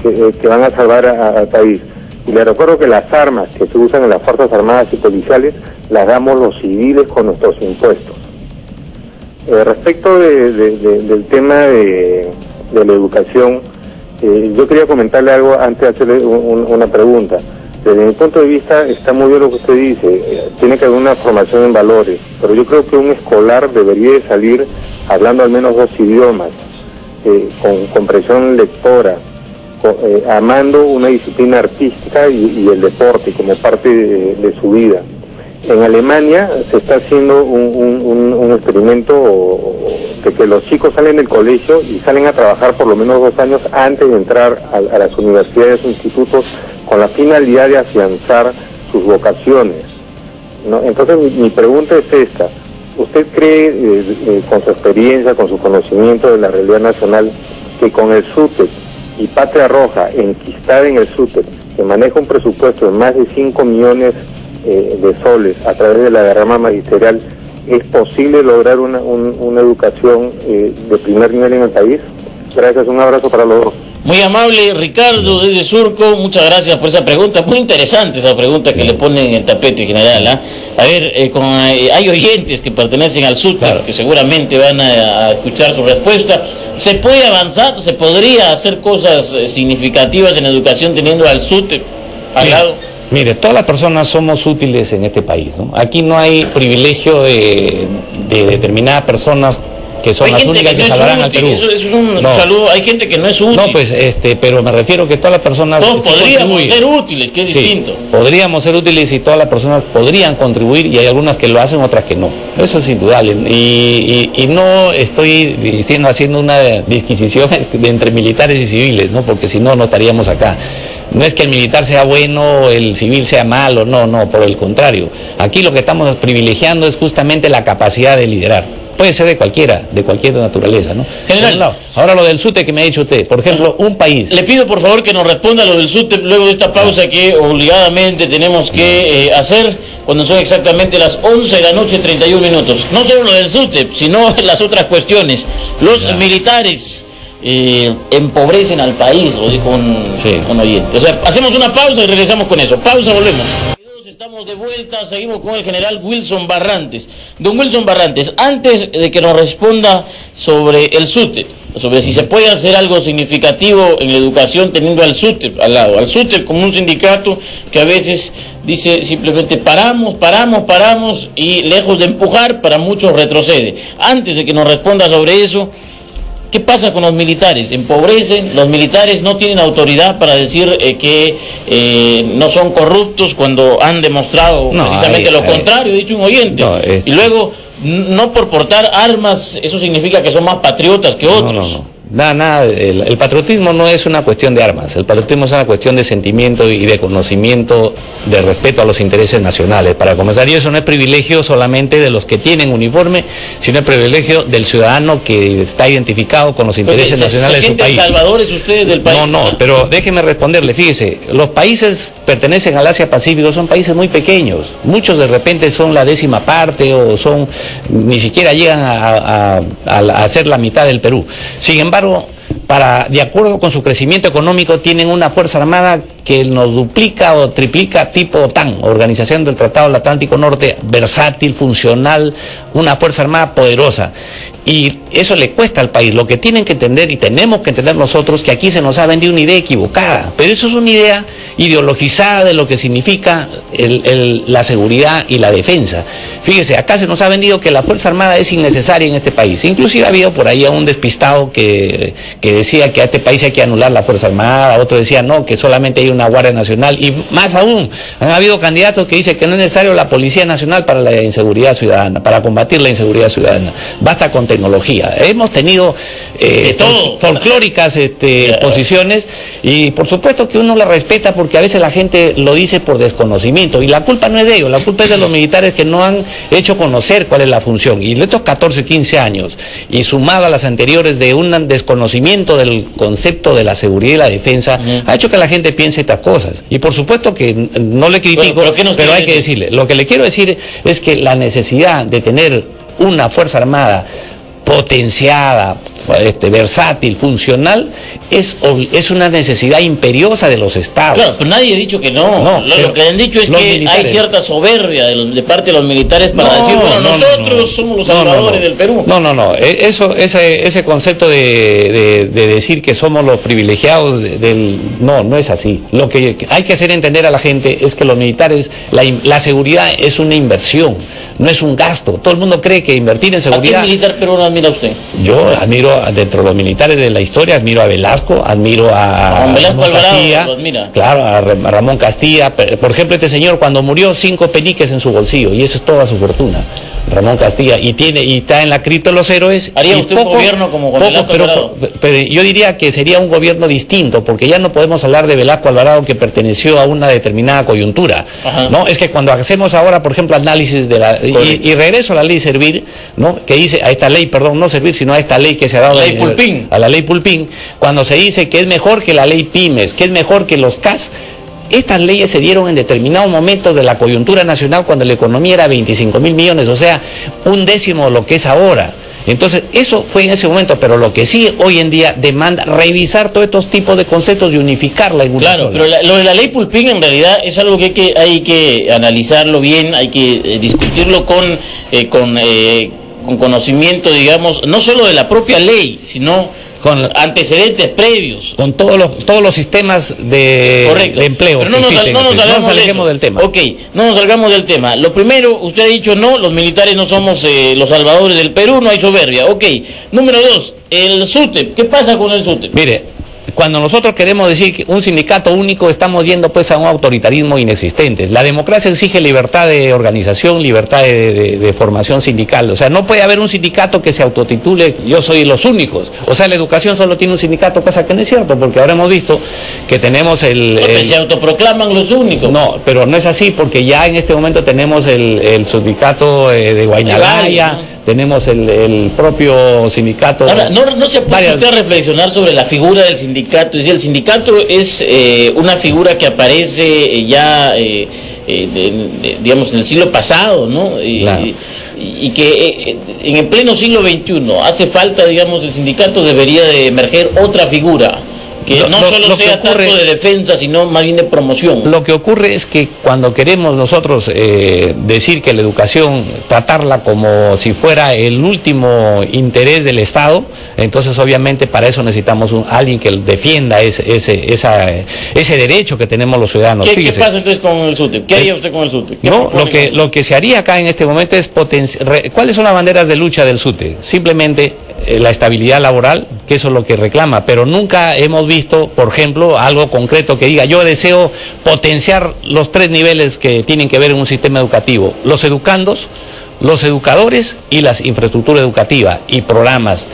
que van a salvar al país. Y le recuerdo que las armas que se usan en las Fuerzas Armadas y Policiales las damos los civiles con nuestros impuestos. Respecto del tema de la educación, yo quería comentarle algo antes de hacerle una pregunta. Desde mi punto de vista está muy bien lo que usted dice, tiene que haber una formación en valores, pero yo creo que un escolar debería de salir hablando al menos 2 idiomas, con comprensión lectora, amando una disciplina artística y el deporte como parte de su vida. En Alemania se está haciendo un experimento de que los chicos salen del colegio y salen a trabajar por lo menos 2 años antes de entrar a las universidades o institutos, con la finalidad de afianzar sus vocaciones, ¿no? Entonces mi pregunta es esta: ¿usted cree, con su experiencia, con su conocimiento de la realidad nacional, que con el SUTEP y Patria Roja enquistada en el SUTEP, que maneja un presupuesto de más de 5 millones de soles a través de la derrama magisterial, es posible lograr una educación de primer nivel en el país? Gracias, un abrazo para los dos. Muy amable, Ricardo, desde Surco, muchas gracias por esa pregunta, muy interesante esa pregunta que le ponen en el tapete, general. A ver, hay oyentes que pertenecen al SUTEP, claro, que seguramente van a escuchar su respuesta. ¿Se puede avanzar? ¿Se podría hacer cosas significativas en educación teniendo al SUTEP al lado? Mire, todas las personas somos útiles en este país, ¿no? Aquí no hay privilegio de determinadas personas que son las únicas que salvarán al Perú. Eso es un saludo. Hay gente que no es útil. No, pues, pero me refiero que todas las personas... Todos podríamos ser útiles, que es distinto. Podríamos ser útiles y todas las personas podrían contribuir, y hay algunas que lo hacen, otras que no. Eso es indudable. Y no estoy haciendo una disquisición entre militares y civiles, ¿no? Porque si no, no estaríamos acá. No es que el militar sea bueno o el civil sea malo, no, por el contrario. Aquí lo que estamos privilegiando es justamente la capacidad de liderar. Puede ser de cualquier naturaleza, ¿no? General, ahora lo del SUTEP que me ha dicho usted, por ejemplo, un país... Le pido por favor que nos responda lo del SUTEP luego de esta pausa que obligadamente tenemos que hacer cuando son exactamente las 11 de la noche, 31 minutos. No solo lo del SUTEP, sino las otras cuestiones. Los militares empobrecen al país, lo dijo un oyente. O sea, hacemos una pausa y regresamos con eso. Pausa, volvemos. Estamos de vuelta, seguimos con el general Wilson Barrantes. Don Wilson Barrantes, antes de que nos responda sobre el SUTEP, sobre si se puede hacer algo significativo en la educación teniendo al SUTEP al lado, al SUTEP como un sindicato que a veces dice simplemente paramos y lejos de empujar, para muchos retrocede. Antes de que nos responda sobre eso, ¿qué pasa con los militares? ¿Empobrecen? ¿Los militares no tienen autoridad para decir que no son corruptos cuando han demostrado precisamente lo contrario, ha dicho un oyente? Y luego, no por portar armas, eso significa que son más patriotas que otros. Nada, el patriotismo no es una cuestión de armas, el patriotismo es una cuestión de sentimiento y de conocimiento, de respeto a los intereses nacionales. Para comenzar, y eso no es privilegio solamente de los que tienen uniforme, sino es privilegio del ciudadano que está identificado con los intereses nacionales de su país. ¿Se sienten salvadores ustedes del país? No, pero déjeme responderle, fíjese, los países pertenecen al Asia-Pacífico, son países muy pequeños, muchos de repente son la 10ª parte o ni siquiera llegan a ser la mitad del Perú. Sin embargo, de acuerdo con su crecimiento económico, tienen una fuerza armada que nos duplica o triplica tipo OTAN, Organización del Tratado del Atlántico Norte, versátil, funcional, una Fuerza Armada poderosa. Y eso le cuesta al país. Lo que tienen que entender, y tenemos que entender nosotros, que aquí se nos ha vendido una idea equivocada, pero eso es una idea ideologizada de lo que significa la seguridad y la defensa. Fíjese, acá se nos ha vendido que la Fuerza Armada es innecesaria en este país. Inclusive ha habido por ahí a un despistado que decía que a este país hay que anular la Fuerza Armada, otro decía no, que solamente hay una Guardia Nacional, y más aún, han habido candidatos que dicen que no es necesario la Policía Nacional para la inseguridad ciudadana, para combatir la inseguridad ciudadana. Basta con tecnología. Hemos tenido folclóricas posiciones, y por supuesto que uno la respeta porque a veces la gente lo dice por desconocimiento, y la culpa no es de ellos, la culpa es de los militares que no han hecho conocer cuál es la función. Y estos 14, 15 años, y sumado a las anteriores de un desconocimiento del concepto de la seguridad y la defensa, ha hecho que la gente piense estas cosas. Y por supuesto que no le critico, pero hay que decirle, lo que le quiero decir es que la necesidad de tener una Fuerza Armada potenciada, versátil, funcional, es una necesidad imperiosa de los estados. Claro, pero nadie ha dicho que no. Lo que han dicho es que militares, hay cierta soberbia de parte de los militares para decir, bueno, nosotros somos los salvadores del Perú. Ese concepto de decir que somos los privilegiados no es así. Lo que hay que hacer entender a la gente es que los militares, la seguridad es una inversión, no es un gasto. Todo el mundo cree que invertir en seguridad... ¿A qué militar peruano admira usted? Yo admiro, dentro de los militares de la historia, admiro a Velasco, admiro a Ramón Castilla, claro, a Ramón Castilla. Por ejemplo, este señor cuando murió 5 peniques en su bolsillo, y eso es toda su fortuna. Ramón Castilla, y está en la cripto de los héroes. ¿Haría usted un gobierno como con Velasco Alvarado? Pero yo diría que sería un gobierno distinto, porque ya no podemos hablar de Velasco Alvarado que perteneció a una determinada coyuntura. No, es que cuando hacemos ahora, por ejemplo, análisis de la y regreso a la ley Servir, ¿no? Que dice a esta ley, perdón, no Servir, sino a esta ley que se ha dado a la ley Pulpín, cuando se dice que es mejor que la ley Pymes, que es mejor que los CAS. Estas leyes se dieron en determinados momentos de la coyuntura nacional cuando la economía era 25.000 millones, o sea, 1/10 de lo que es ahora. Entonces, eso fue en ese momento, pero lo que sí hoy en día demanda revisar todos estos tipos de conceptos y unificarla en una sola. Pero lo de la ley Pulpín en realidad es algo que hay que analizarlo bien, hay que discutirlo con conocimiento, digamos, no solo de la propia ley, sino con antecedentes previos, con todos los sistemas de empleo. Pero no nos salgamos del tema. Ok, no nos salgamos del tema. Lo primero, usted ha dicho no, los militares no somos los salvadores del Perú, no hay soberbia. Ok, número 2, el SUTEP. ¿Qué pasa con el SUTEP? Mire, cuando nosotros queremos decir que un sindicato único, estamos yendo pues a un autoritarismo inexistente. La democracia exige libertad de organización, libertad de formación sindical. O sea, no puede haber un sindicato que se autotitule yo soy los únicos. O sea, la educación solo tiene un sindicato, cosa que no es cierto, porque ahora hemos visto que tenemos se autoproclaman los únicos. No, pero no es así, porque ya en este momento tenemos el sindicato de Guaynalaya, tenemos el propio sindicato. Ahora, ¿no se puede usted reflexionar sobre la figura del sindicato? Es decir, el sindicato es una figura que aparece ya, digamos, en el siglo pasado, ¿no? Claro. Y que en el pleno siglo XXI hace falta, digamos, el sindicato debería de emerger otra figura. Que no solo sea tanto de defensa, sino más bien de promoción. Lo que ocurre es que cuando queremos nosotros decir que la educación, tratarla como si fuera el último interés del Estado, entonces obviamente para eso necesitamos alguien que defienda ese derecho que tenemos los ciudadanos. ¿Qué pasa entonces con el SUTEP? ¿Qué haría usted con el SUTEP? No, lo que se haría acá en este momento es ¿cuáles son las banderas de lucha del SUTEP? Simplemente la estabilidad laboral, que eso es lo que reclama, pero nunca hemos visto, por ejemplo, algo concreto que diga yo deseo potenciar los 3 niveles que tienen que ver en un sistema educativo: los educandos, los educadores y las infraestructuras educativas y programas.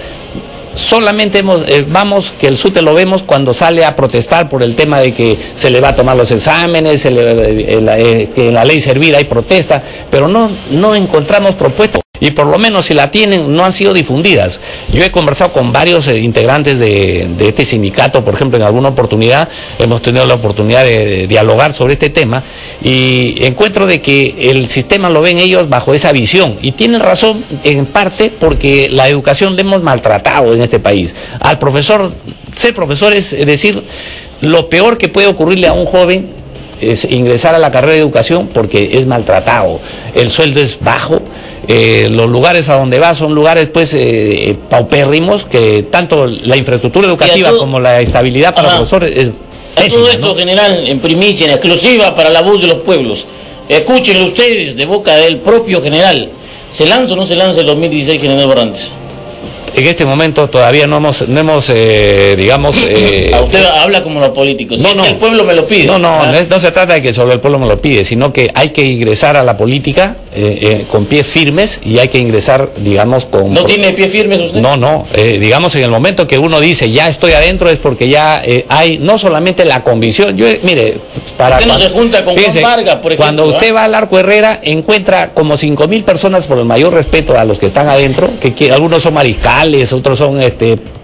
Solamente vamos que el SUTEP lo vemos cuando sale a protestar por el tema de que se le va a tomar los exámenes, que en la ley Servir hay protesta, pero no encontramos propuestas. Y por lo menos si la tienen, no han sido difundidas. Yo he conversado con varios integrantes de este sindicato, por ejemplo, en alguna oportunidad hemos tenido la oportunidad de dialogar sobre este tema, y encuentro de que el sistema lo ven ellos bajo esa visión, y tienen razón en parte porque la educación la hemos maltratado en este país. Al profesor, ser profesor es decir, lo peor que puede ocurrirle a un joven es ingresar a la carrera de educación porque es maltratado, el sueldo es bajo, los lugares a donde va son lugares pues paupérrimos, que tanto la infraestructura educativa como la estabilidad para los profesores es pésima, todo esto, ¿no? General, en primicia, en exclusiva para la voz de los pueblos. Escúchenlo ustedes de boca del propio general. ¿Se lanza o no se lanza el 2016, general Barrantes? En este momento todavía no hemos digamos... A usted habla como los políticos. No, es que el pueblo me lo pide. No se trata de que solo el pueblo me lo pide, sino que hay que ingresar a la política con pies firmes y hay que ingresar, digamos, con... ¿No tiene pies firmes usted? No, digamos, en el momento que uno dice ya estoy adentro es porque ya hay no solamente la convicción. Mire, ¿por qué no se junta con Juan Vargas, por ejemplo? Cuando usted va al Arco Herrera, encuentra como 5.000 personas, por el mayor respeto a los que están adentro, que algunos son mariscales, otros son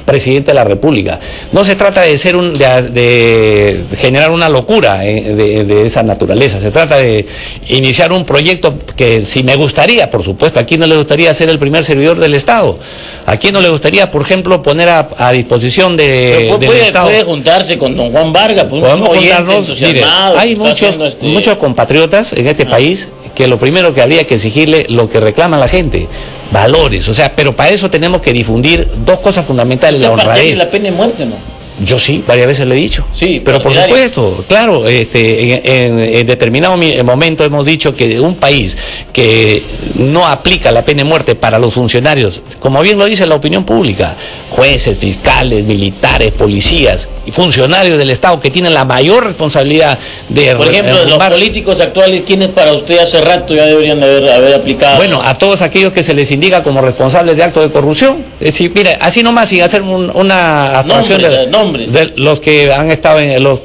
presidente de la República. No se trata de ser de generar una locura de esa naturaleza, se trata de iniciar un proyecto que, si me gustaría, por supuesto, ¿a quién no le gustaría ser el primer servidor del Estado? ¿A quién no le gustaría, por ejemplo, poner a disposición del Estado? Puede juntarse con don Juan Vargas, pues, podemos juntarnos. Mire, hay muchos compatriotas en este país que lo primero que habría que exigirle, lo que reclama la gente, valores, o sea, pero para eso tenemos que difundir dos cosas fundamentales: la honradez. ¿La pena de muerte, no? Yo sí, varias veces lo he dicho. Sí, pero por supuesto, claro, en determinado momento hemos dicho que un país que no aplica la pena de muerte para los funcionarios, como bien lo dice la opinión pública, jueces, fiscales, militares, policías y funcionarios del Estado que tienen la mayor responsabilidad de... Por ejemplo, de los políticos actuales, ¿quiénes para usted hace rato ya deberían de haber aplicado? Bueno, a todos aquellos que se les indica como responsables de actos de corrupción. Es decir, mira, así nomás, sin hacer una actuación de los que han estado en los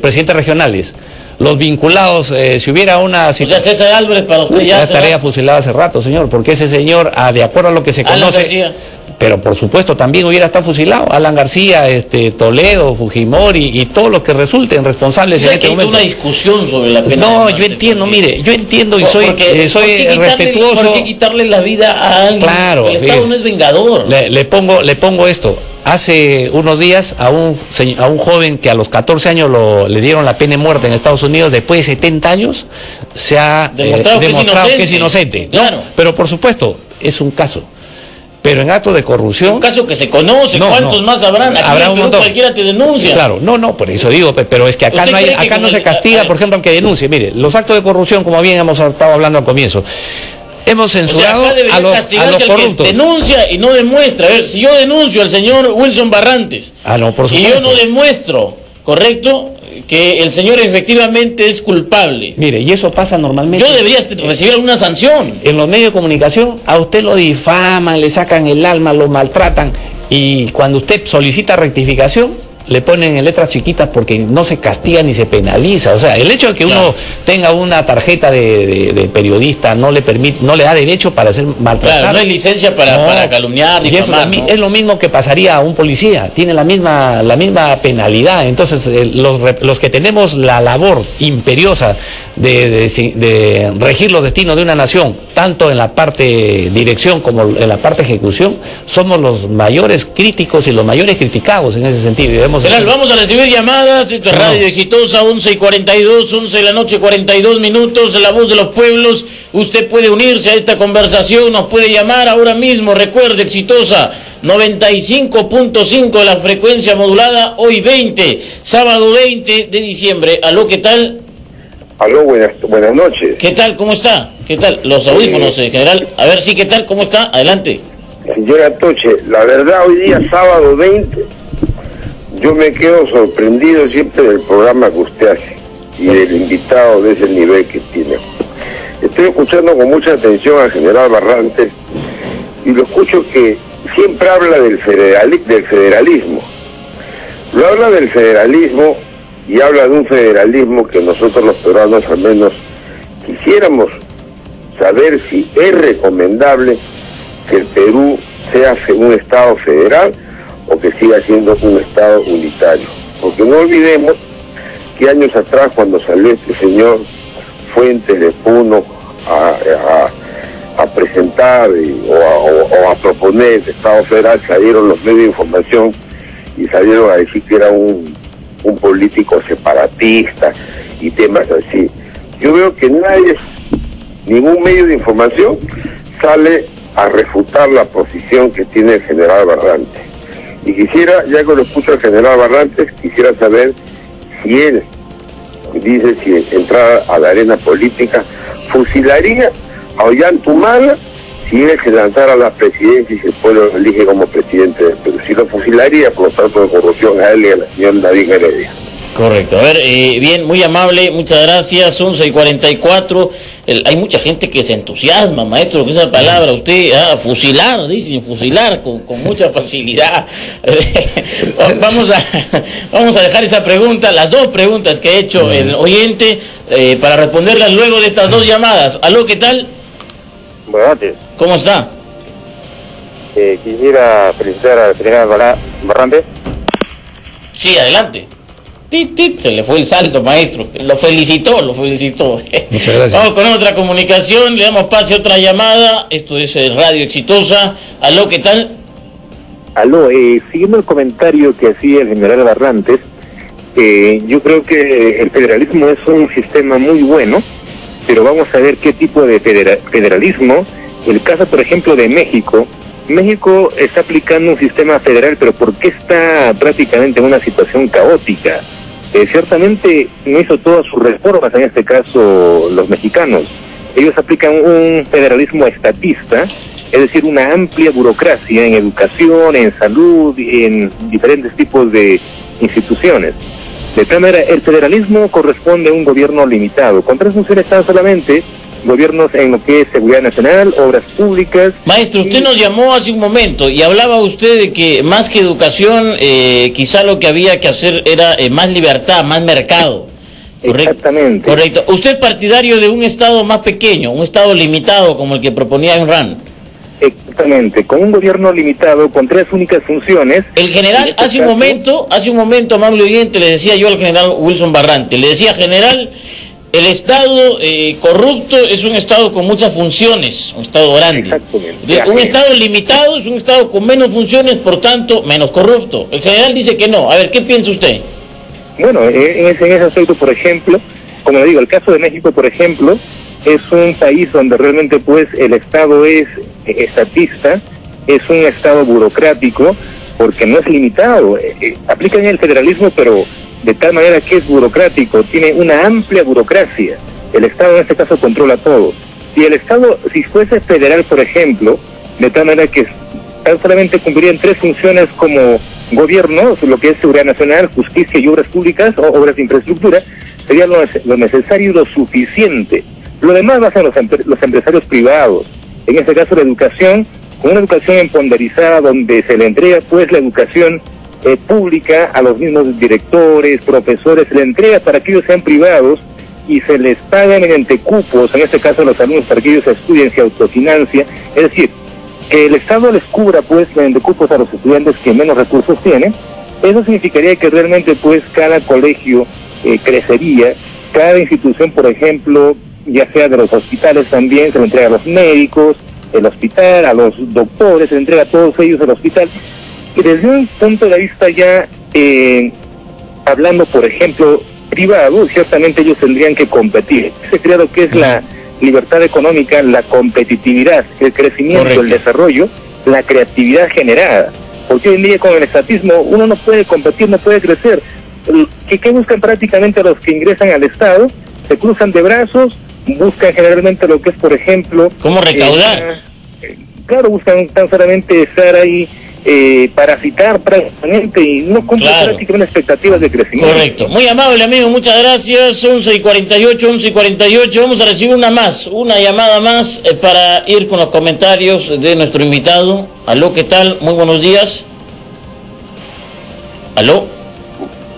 presidentes regionales, los vinculados, si hubiera una situación... O sea, César Álvarez para usted ya estaría fusilado hace rato, señor, porque ese señor, de acuerdo a lo que se conoce... Pero por supuesto también hubiera estado fusilado Alan García, Toledo, Fujimori y todos los que resulten responsables en este momento. Hay una discusión sobre la pena. No, yo entiendo, mire, yo entiendo y soy respetuoso. ¿Por qué quitarle la vida a alguien? Claro, el Estado no es vengador. Le pongo esto. Hace unos días a un joven que a los 14 años le dieron la pena de muerte en Estados Unidos, después de 70 años se ha demostrado que es inocente. Claro. Pero por supuesto, es un caso. Pero en actos de corrupción... Un caso que se conoce, ¿cuántos más habrán? Aquí habrá un montón. Cualquiera te denuncia. Claro, por eso digo, pero es que acá no se castiga, por ejemplo, al que denuncie. Mire, los actos de corrupción, como bien hemos estado hablando al comienzo, hemos censurado a los corruptos. Que denuncia y no demuestra. A ver, si yo denuncio al señor Wilson Barrantes, por supuesto, y yo no demuestro, ¿correcto?, que el señor efectivamente es culpable. Mire, y eso pasa normalmente. Yo debería recibir alguna sanción. En los medios de comunicación a usted lo difaman, le sacan el alma, lo maltratan, y cuando usted solicita rectificación le ponen en letras chiquitas porque no se castiga ni se penaliza. O sea, el hecho de que uno tenga una tarjeta de periodista no le da derecho para ser maltratado. Claro, no hay licencia para calumniar, difamar. Es lo mismo que pasaría a un policía, tiene la misma penalidad. Entonces, los que tenemos la labor imperiosa de regir los destinos de una nación, tanto en la parte dirección como en la parte ejecución, somos los mayores críticos y los mayores criticados en ese sentido. General, vamos a recibir llamadas. Esto es Radio Exitosa, 11:42, 11 de la noche, 42 minutos, La Voz de los Pueblos. Usted puede unirse a esta conversación, nos puede llamar ahora mismo. Recuerde, Exitosa, 95.5 de la frecuencia modulada, hoy 20, sábado 20 de diciembre. ¿Aló, qué tal? Aló, buenas noches. ¿Qué tal? ¿Cómo está? ¿Qué tal? Los audífonos, general. A ver, sí, ¿qué tal? ¿Cómo está? Adelante. Señora Toche, la verdad, hoy día, sábado 20, yo me quedo sorprendido siempre del programa que usted hace y del invitado de ese nivel que tiene. Estoy escuchando con mucha atención al general Barrantes y lo escucho que siempre habla del federalismo. Lo habla del federalismo y habla de un federalismo que nosotros los peruanos al menos quisiéramos saber si es recomendable que el Perú sea un Estado federal o que siga siendo un Estado unitario. Porque no olvidemos que años atrás, cuando salió este señor Fuentes de Puno a presentar o a proponer el Estado federal, salieron los medios de información y salieron a decir que era un político separatista y temas así. Yo veo que nadie, ningún medio de información sale a refutar la posición que tiene el general Barrantes. Y quisiera, ya que lo escucho al general Barrantes, quisiera saber si él dice, si entrara a la arena política, fusilaría a Ollantumala si él se lanzara a la presidencia y si el pueblo lo elige como presidente del Perú. Si lo fusilaría por lo tanto de corrupción a él y al señor David Heredia. Correcto. A ver, bien, muy amable, muchas gracias. 11:44. Hay mucha gente que se entusiasma, maestro, con esa palabra. Usted, fusilar, dicen, fusilar con mucha facilidad. Vamos a dejar esa pregunta, las dos preguntas que ha hecho el oyente, para responderlas luego de estas dos llamadas. Aló, ¿qué tal? Buenas noches. ¿Cómo está? Quisiera felicitar al general Barrantes. Sí, adelante. Se le fue el salto, maestro. Lo felicitó. Muchas gracias. Vamos con otra comunicación, le damos pase a otra llamada. Esto es Radio Exitosa. Aló, ¿qué tal? Aló, siguiendo el comentario que hacía el general Barrantes, yo creo que el federalismo es un sistema muy bueno, pero vamos a ver qué tipo de federalismo. El caso, por ejemplo, de México. México está aplicando un sistema federal, pero ¿por qué está prácticamente en una situación caótica? Ciertamente no hizo todas sus reformas, en este caso los mexicanos. Ellos aplican un federalismo estatista, es decir, una amplia burocracia en educación, en salud, en diferentes tipos de instituciones. De tal manera, el federalismo corresponde a un gobierno limitado. Con tres funciones tan solamente: gobiernos en lo que es seguridad nacional, obras públicas. Maestro, usted nos llamó hace un momento y hablaba usted de que más que educación, quizá lo que había que hacer era más libertad, más mercado. ¿Correcto? Exactamente. Correcto. ¿Usted es partidario de un Estado más pequeño, un Estado limitado como el que proponía Ayn Rand? Exactamente, con un gobierno limitado, con tres únicas funciones. El general, hace un momento, amable oyente, le decía yo al general Wilson Barrantes, le decía: general, el Estado corrupto es un Estado con muchas funciones, un Estado grande. Un Estado limitado es un Estado con menos funciones, por tanto, menos corrupto. El general dice que no. A ver, ¿qué piensa usted? Bueno, en ese aspecto, por ejemplo, como le digo, el caso de México, por ejemplo, es un país donde realmente pues el Estado es estatista, es un Estado burocrático, porque no es limitado. Aplican el federalismo, pero de tal manera que es burocrático, tiene una amplia burocracia. El Estado en este caso controla todo. Si el Estado, si fuese federal, por ejemplo, de tal manera que tan solamente cumplirían tres funciones como gobierno, lo que es seguridad nacional, justicia y obras públicas o obras de infraestructura, sería lo necesario y lo suficiente. Lo demás lo hacen los empresarios privados. En este caso la educación, con una educación empoderizada donde se le entrega pues la educación pública a los mismos directores, profesores, se le entrega para que ellos sean privados y se les paga mediante cupos, en este caso a los alumnos, para que ellos estudien, se autofinancia. Es decir, que el Estado les cubra pues mediante cupos a los estudiantes que menos recursos tienen. Eso significaría que realmente pues cada colegio crecería, cada institución, por ejemplo, ya sea de los hospitales también, se le entrega a los médicos, el hospital, a los doctores, se le entrega a todos ellos el hospital. Y desde un punto de vista ya, hablando por ejemplo privado, ciertamente ellos tendrían que competir. Se crea lo que es la libertad económica, la competitividad, el crecimiento, correcto, el desarrollo, la creatividad generada. Porque hoy en día con el estatismo uno no puede competir, no puede crecer. ¿Qué buscan prácticamente los que ingresan al Estado? Se cruzan de brazos, buscan generalmente lo que es, por ejemplo... ¿Cómo recaudar? Claro, buscan tan solamente estar ahí, parasitar prácticamente y no cumplen prácticamente expectativas de crecimiento. Correcto. Muy amable, amigo, muchas gracias. 11:48. Vamos a recibir una llamada más para ir con los comentarios de nuestro invitado. Aló, ¿qué tal? Muy buenos días. Aló.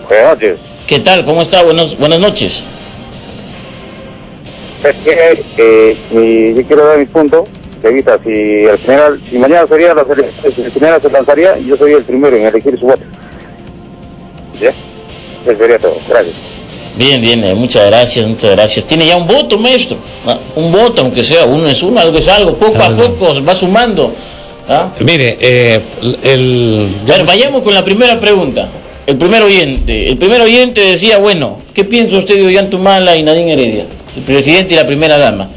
Buenas noches. ¿Qué tal? ¿Cómo está? Buenas noches. Yo quiero dar mi punto de vista. Si mañana sería las elecciones, si el general se lanzaría, yo soy el primero en elegir su voto. ¿Ya? Eso sería todo. Gracias. Bien, muchas gracias. Tiene ya un voto, maestro. Un voto, aunque sea uno es uno, algo es algo. Poco a poco va sumando. Mire, vayamos con la primera pregunta. El primer oyente decía, bueno, ¿qué piensa usted de Ollantumala y Nadine Heredia? El presidente y la primera dama.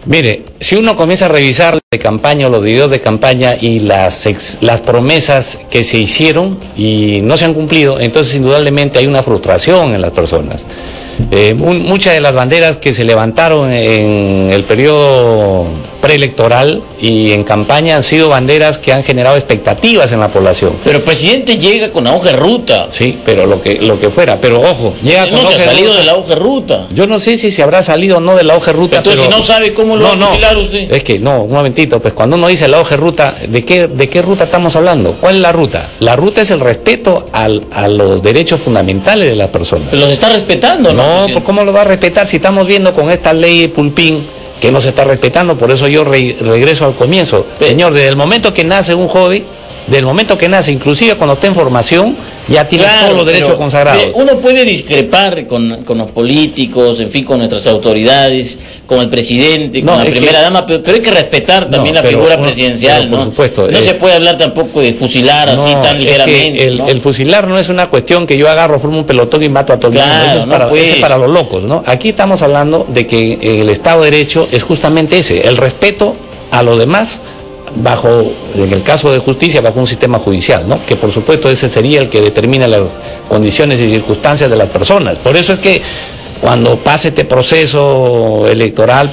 Mire, si uno comienza a revisar de campaña, los videos de campaña y las promesas que se hicieron y no se han cumplido, entonces indudablemente hay una frustración en las personas. Muchas de las banderas que se levantaron en el periodo preelectoral y en campaña han sido banderas que han generado expectativas en la población. Pero el presidente llega con la hoja de ruta. Sí, pero lo que fuera. Pero ojo, llega con no la se hoja ha salido de de la hoja de ruta. Yo no sé si se habrá salido o no de la hoja de ruta. Entonces, pero si no sabe cómo lo va a fusilar usted. Es que, no, un momentito, pues cuando uno dice la hoja de ruta, ¿de qué ruta estamos hablando? ¿Cuál es la ruta? La ruta es el respeto a los derechos fundamentales de las personas. Pero los está respetando, ¿no? No, pues ¿cómo lo va a respetar si estamos viendo con esta ley Pulpín que no se está respetando? Por eso yo regreso al comienzo. Señor, desde el momento que nace un joven, inclusive cuando está en formación, ya tiene todos los derechos consagrados. Uno puede discrepar con los políticos, en fin, con nuestras autoridades, con el presidente, con la primera dama, pero hay que respetar también la figura presidencial, ¿no? Por supuesto. No se puede hablar tampoco de fusilar así tan ligeramente. El fusilar no es una cuestión que yo agarro, formo un pelotón y mato a todo el mundo. Eso es para los locos, ¿no? Aquí estamos hablando de que el Estado de Derecho es justamente ese, el respeto a los demás, en el caso de justicia, bajo un sistema judicial, ¿no? Que por supuesto ese sería el que determina las condiciones y circunstancias de las personas. Por eso es que cuando pase este proceso electoral,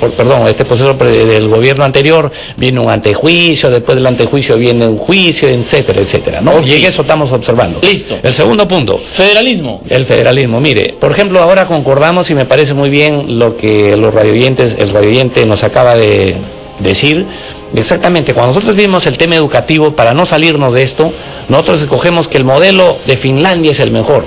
este proceso del gobierno anterior, viene un antejuicio, después del antejuicio viene un juicio, etcétera, etcétera, ¿no? Okay. Y eso estamos observando. Listo. El segundo punto. Federalismo. El federalismo. Mire, por ejemplo, ahora concordamos y me parece muy bien lo que el radioyente nos acaba de decir. Exactamente, cuando nosotros vimos el tema educativo, para no salirnos de esto, nosotros escogemos que el modelo de Finlandia es el mejor,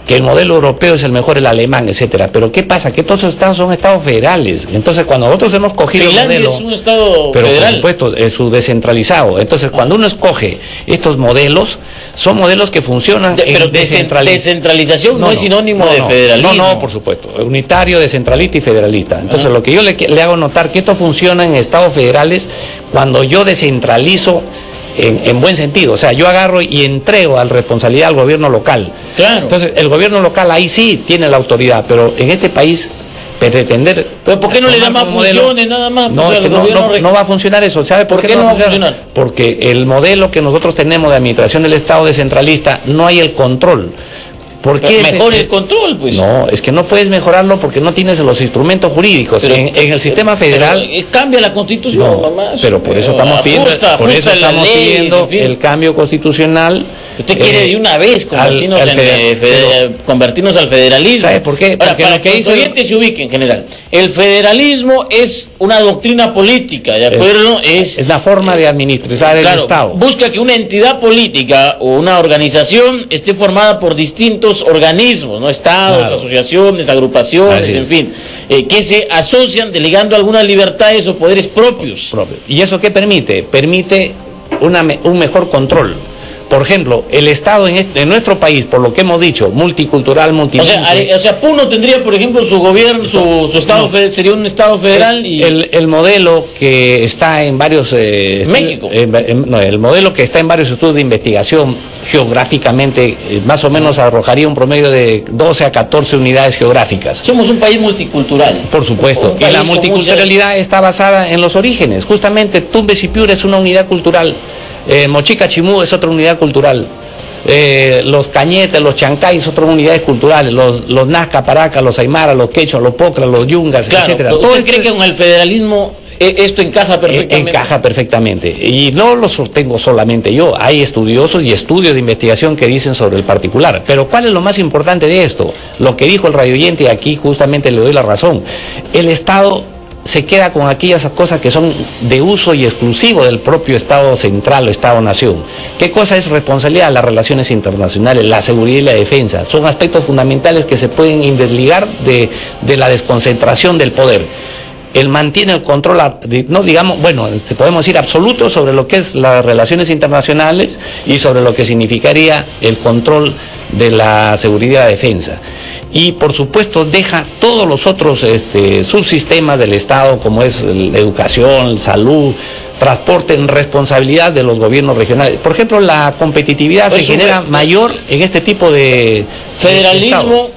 que el modelo europeo es el mejor, el alemán, etcétera. Pero ¿qué pasa? Que todos los estados son estados federales. Entonces, cuando nosotros hemos cogido Finlandia el modelo, es un estado pero federal. por supuesto, es su descentralizado. Entonces, cuando uno escoge estos modelos, son modelos que funcionan pero descentralización no es sinónimo de federalismo. No, por supuesto. Unitario, descentralista y federalista. Entonces, lo que yo le hago notar que esto funciona en estados federales cuando yo descentralizo en buen sentido, o sea, yo agarro y entrego la responsabilidad al gobierno local. Claro. Entonces, el gobierno local ahí sí tiene la autoridad, pero en este país pretender... ¿Pero por qué no le da más funciones nada más? No, es que no va a funcionar eso. ¿Sabe por qué no va a funcionar? Porque el modelo que nosotros tenemos de administración del Estado descentralista, no hay el control. ¿Por qué mejor el control, pues? No, es que no puedes mejorarlo porque no tienes los instrumentos jurídicos. Pero, en el sistema federal... cambia la Constitución, nomás. Pero por eso estamos pidiendo, el cambio constitucional. Usted quiere de una vez convertirnos al federalismo. ¿Sabe por qué? Ahora, para que los oyentes se ubiquen en general. El federalismo es una doctrina política, ¿de acuerdo? Es la forma de administrar el Estado. Busca que una entidad política o una organización esté formada por distintos organismos, ¿no? Estados, asociaciones, agrupaciones, en fin, que se asocian delegando algunas libertades o poderes propios. ¿Y eso qué permite? Permite un mejor control. Por ejemplo, el Estado en nuestro país, por lo que hemos dicho, multicultural, multilingüe... O sea, Puno tendría, por ejemplo, su gobierno, su Estado sería un Estado federal y... El modelo que está en varios... México. El modelo que está en varios estudios de investigación geográficamente, más o menos arrojaría un promedio de 12 a 14 unidades geográficas. Somos un país multicultural. Por supuesto. Y la multiculturalidad está basada en los orígenes. Justamente Tumbes y Piura es una unidad cultural. Mochica Chimú es otra unidad cultural, los Cañetes, los Chancay es otra unidades culturales, los Nazca, Paracas, los Aymara, los Quechua, los Pocras, los Yungas, etcétera. ¿Usted cree que con el federalismo esto encaja perfectamente? Encaja perfectamente, y no lo sostengo solamente yo, hay estudiosos y estudios de investigación que dicen sobre el particular, pero ¿cuál es lo más importante de esto? Lo que dijo el radioyente, y aquí justamente le doy la razón, el Estado se queda con aquellas cosas que son de uso y exclusivo del propio Estado central o Estado-nación. ¿Qué cosa es responsabilidad? Las relaciones internacionales, la seguridad y la defensa. Son aspectos fundamentales que se pueden desligar de la desconcentración del poder. él mantiene el control, no digamos, bueno, podemos decir absoluto sobre lo que es las relaciones internacionales y sobre lo que significaría el control de la seguridad y la defensa. Y por supuesto deja todos los otros subsistemas del Estado, como es la educación, salud, transporte, en responsabilidad de los gobiernos regionales. Por ejemplo, la competitividad se genera mayor en este tipo de federalismo,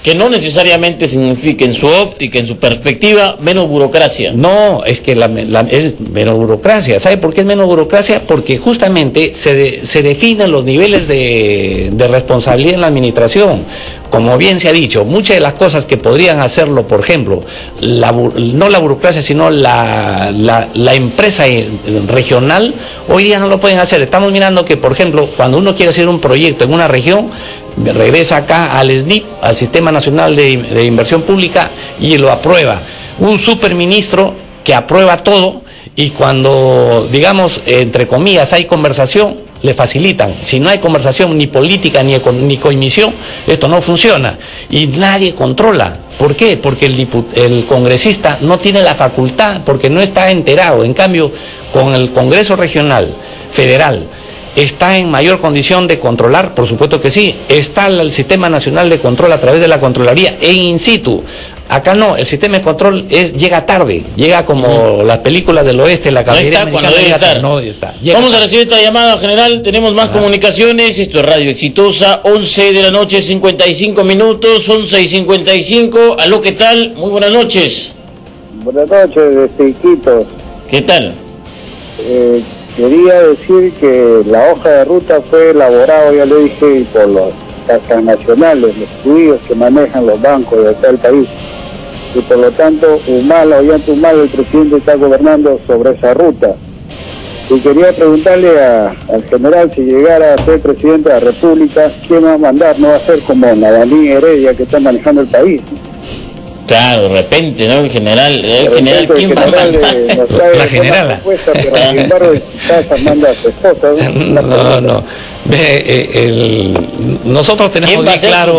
que no necesariamente significa en su óptica, en su perspectiva, menos burocracia. No, es que es menos burocracia. ¿Sabe por qué es menos burocracia? Porque justamente se definen los niveles de responsabilidad en la administración. Como bien se ha dicho, muchas de las cosas que podrían hacerlo, por ejemplo, no la burocracia, sino la empresa regional, hoy día no lo pueden hacer. Estamos mirando que, por ejemplo, cuando uno quiere hacer un proyecto en una región, regresa acá al SNIP, al Sistema Nacional de Inversión Pública, y lo aprueba. Un superministro que aprueba todo, y cuando, digamos, entre comillas, hay conversación, le facilitan. Si no hay conversación ni política ni coimisión, esto no funciona y nadie controla. ¿Por qué? Porque el congresista no tiene la facultad, porque no está enterado. En cambio, con el Congreso Regional, Federal, ¿está en mayor condición de controlar? Por supuesto que sí. Está el Sistema Nacional de Control a través de la Contraloría en in situ. Acá no, el sistema de control llega tarde, llega como las películas del oeste, la caballería americana. No está cuando debe estar. Vamos a recibir esta llamada, general, tenemos más comunicaciones, esto es Radio Exitosa, 11 de la noche, 55 minutos, 11:55, aló, ¿qué tal? Muy buenas noches. Buenas noches, desde Iquitos. ¿Qué tal? Quería decir que la hoja de ruta fue elaborada, ya le dije, por los transnacionales, los judíos que manejan los bancos de acá del país. Y por lo tanto, Humala, Ollanta Humala, el presidente está gobernando sobre esa ruta. Y quería preguntarle al general, si llegara a ser presidente de la República, ¿quién va a mandar? No va a ser como Nadanín Heredia, que está manejando el país. Claro, de repente, ¿no? El general, ¿quién va a mandar? La generala. Pero sin embargo, manda a su esposa. No. Nosotros tenemos bien claro,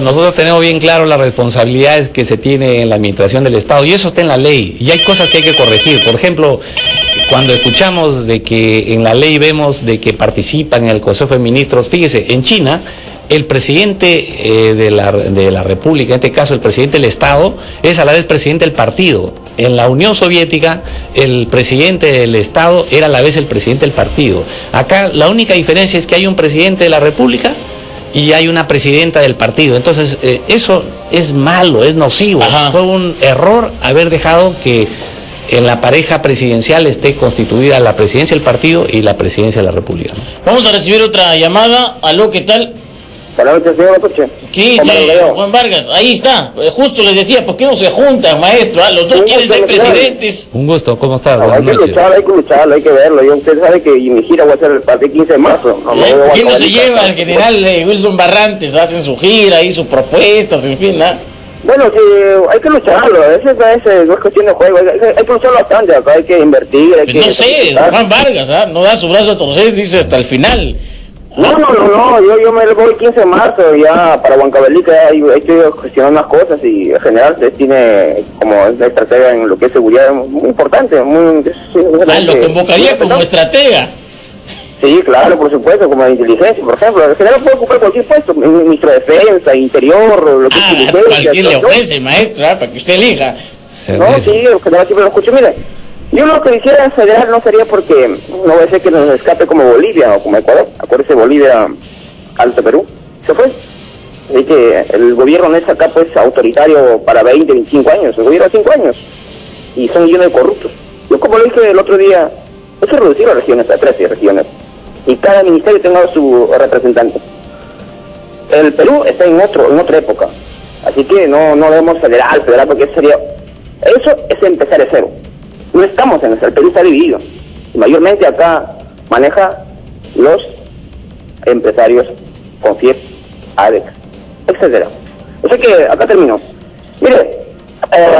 nosotros tenemos bien claro las responsabilidades que se tiene en la administración del Estado, y eso está en la ley, y hay cosas que hay que corregir. Por ejemplo, cuando escuchamos de que en la ley vemos de que participan en el Consejo de Ministros, fíjese, en China el presidente de la República, en este caso el presidente del Estado, es a la vez presidente del partido. En la Unión Soviética, el presidente del Estado era a la vez el presidente del partido. Acá la única diferencia es que hay un presidente de la República y hay una presidenta del partido. Entonces, eso es malo, es nocivo. Ajá. Fue un error haber dejado que en la pareja presidencial esté constituida la presidencia del partido y la presidencia de la República, ¿no? Vamos a recibir otra llamada. Aló, ¿qué tal? Buenas noches, señor Coche. ¿Qué dice Juan Vargas? Ahí está. Justo les decía, ¿por qué no se juntan, maestro? Los dos quieren ser presidentes. Un gusto, ¿cómo estás? No, hay que lucharlo, hay que verlo. Yo, usted sabe que mi gira va a ser el partido 15 de marzo. ¿Quién no se lleva? El general Wilson Barrantes, hacen su gira y sus propuestas, en fin, ¿no? Bueno, sí, hay que lucharlo. Ese no es cuestión de juego. Hay que lucharlo bastante. Acá hay que invertir. No sé, Juan Vargas, no da su brazo a torcer, dice hasta el final. No, yo me voy el 15 de marzo ya para Huancavelica, hay que gestionar unas cosas, y en general usted tiene como una estratega en lo que es seguridad muy importante. Lo convocaría como estratega. Sí, claro, por supuesto, como de inteligencia, por ejemplo. En general puede ocupar cualquier puesto, ministro de Defensa, Interior, lo que es inteligencia. Cualquier le ofrece, maestro, para que usted elija. No, sí, en general siempre lo escucho. Mire, yo lo que quisiera federal no sería porque no va a ser que nos escape como Bolivia o como Ecuador. Acuérdese, Bolivia, Alto Perú, se fue. Así que el gobierno no es acá pues autoritario para 20, 25 años, el gobierno 5 años. Y son millones de corruptos. Yo, como lo dije el otro día, hay que reducir las regiones a 13 regiones. Y cada ministerio tenga su representante. El Perú está en otra época. Así que no debemos federal, porque eso es empezar de cero. No estamos en eso, el Perú está dividido. Y mayormente acá maneja los empresarios Confiep, ADEX, etcétera. O sea que acá terminó. Mire,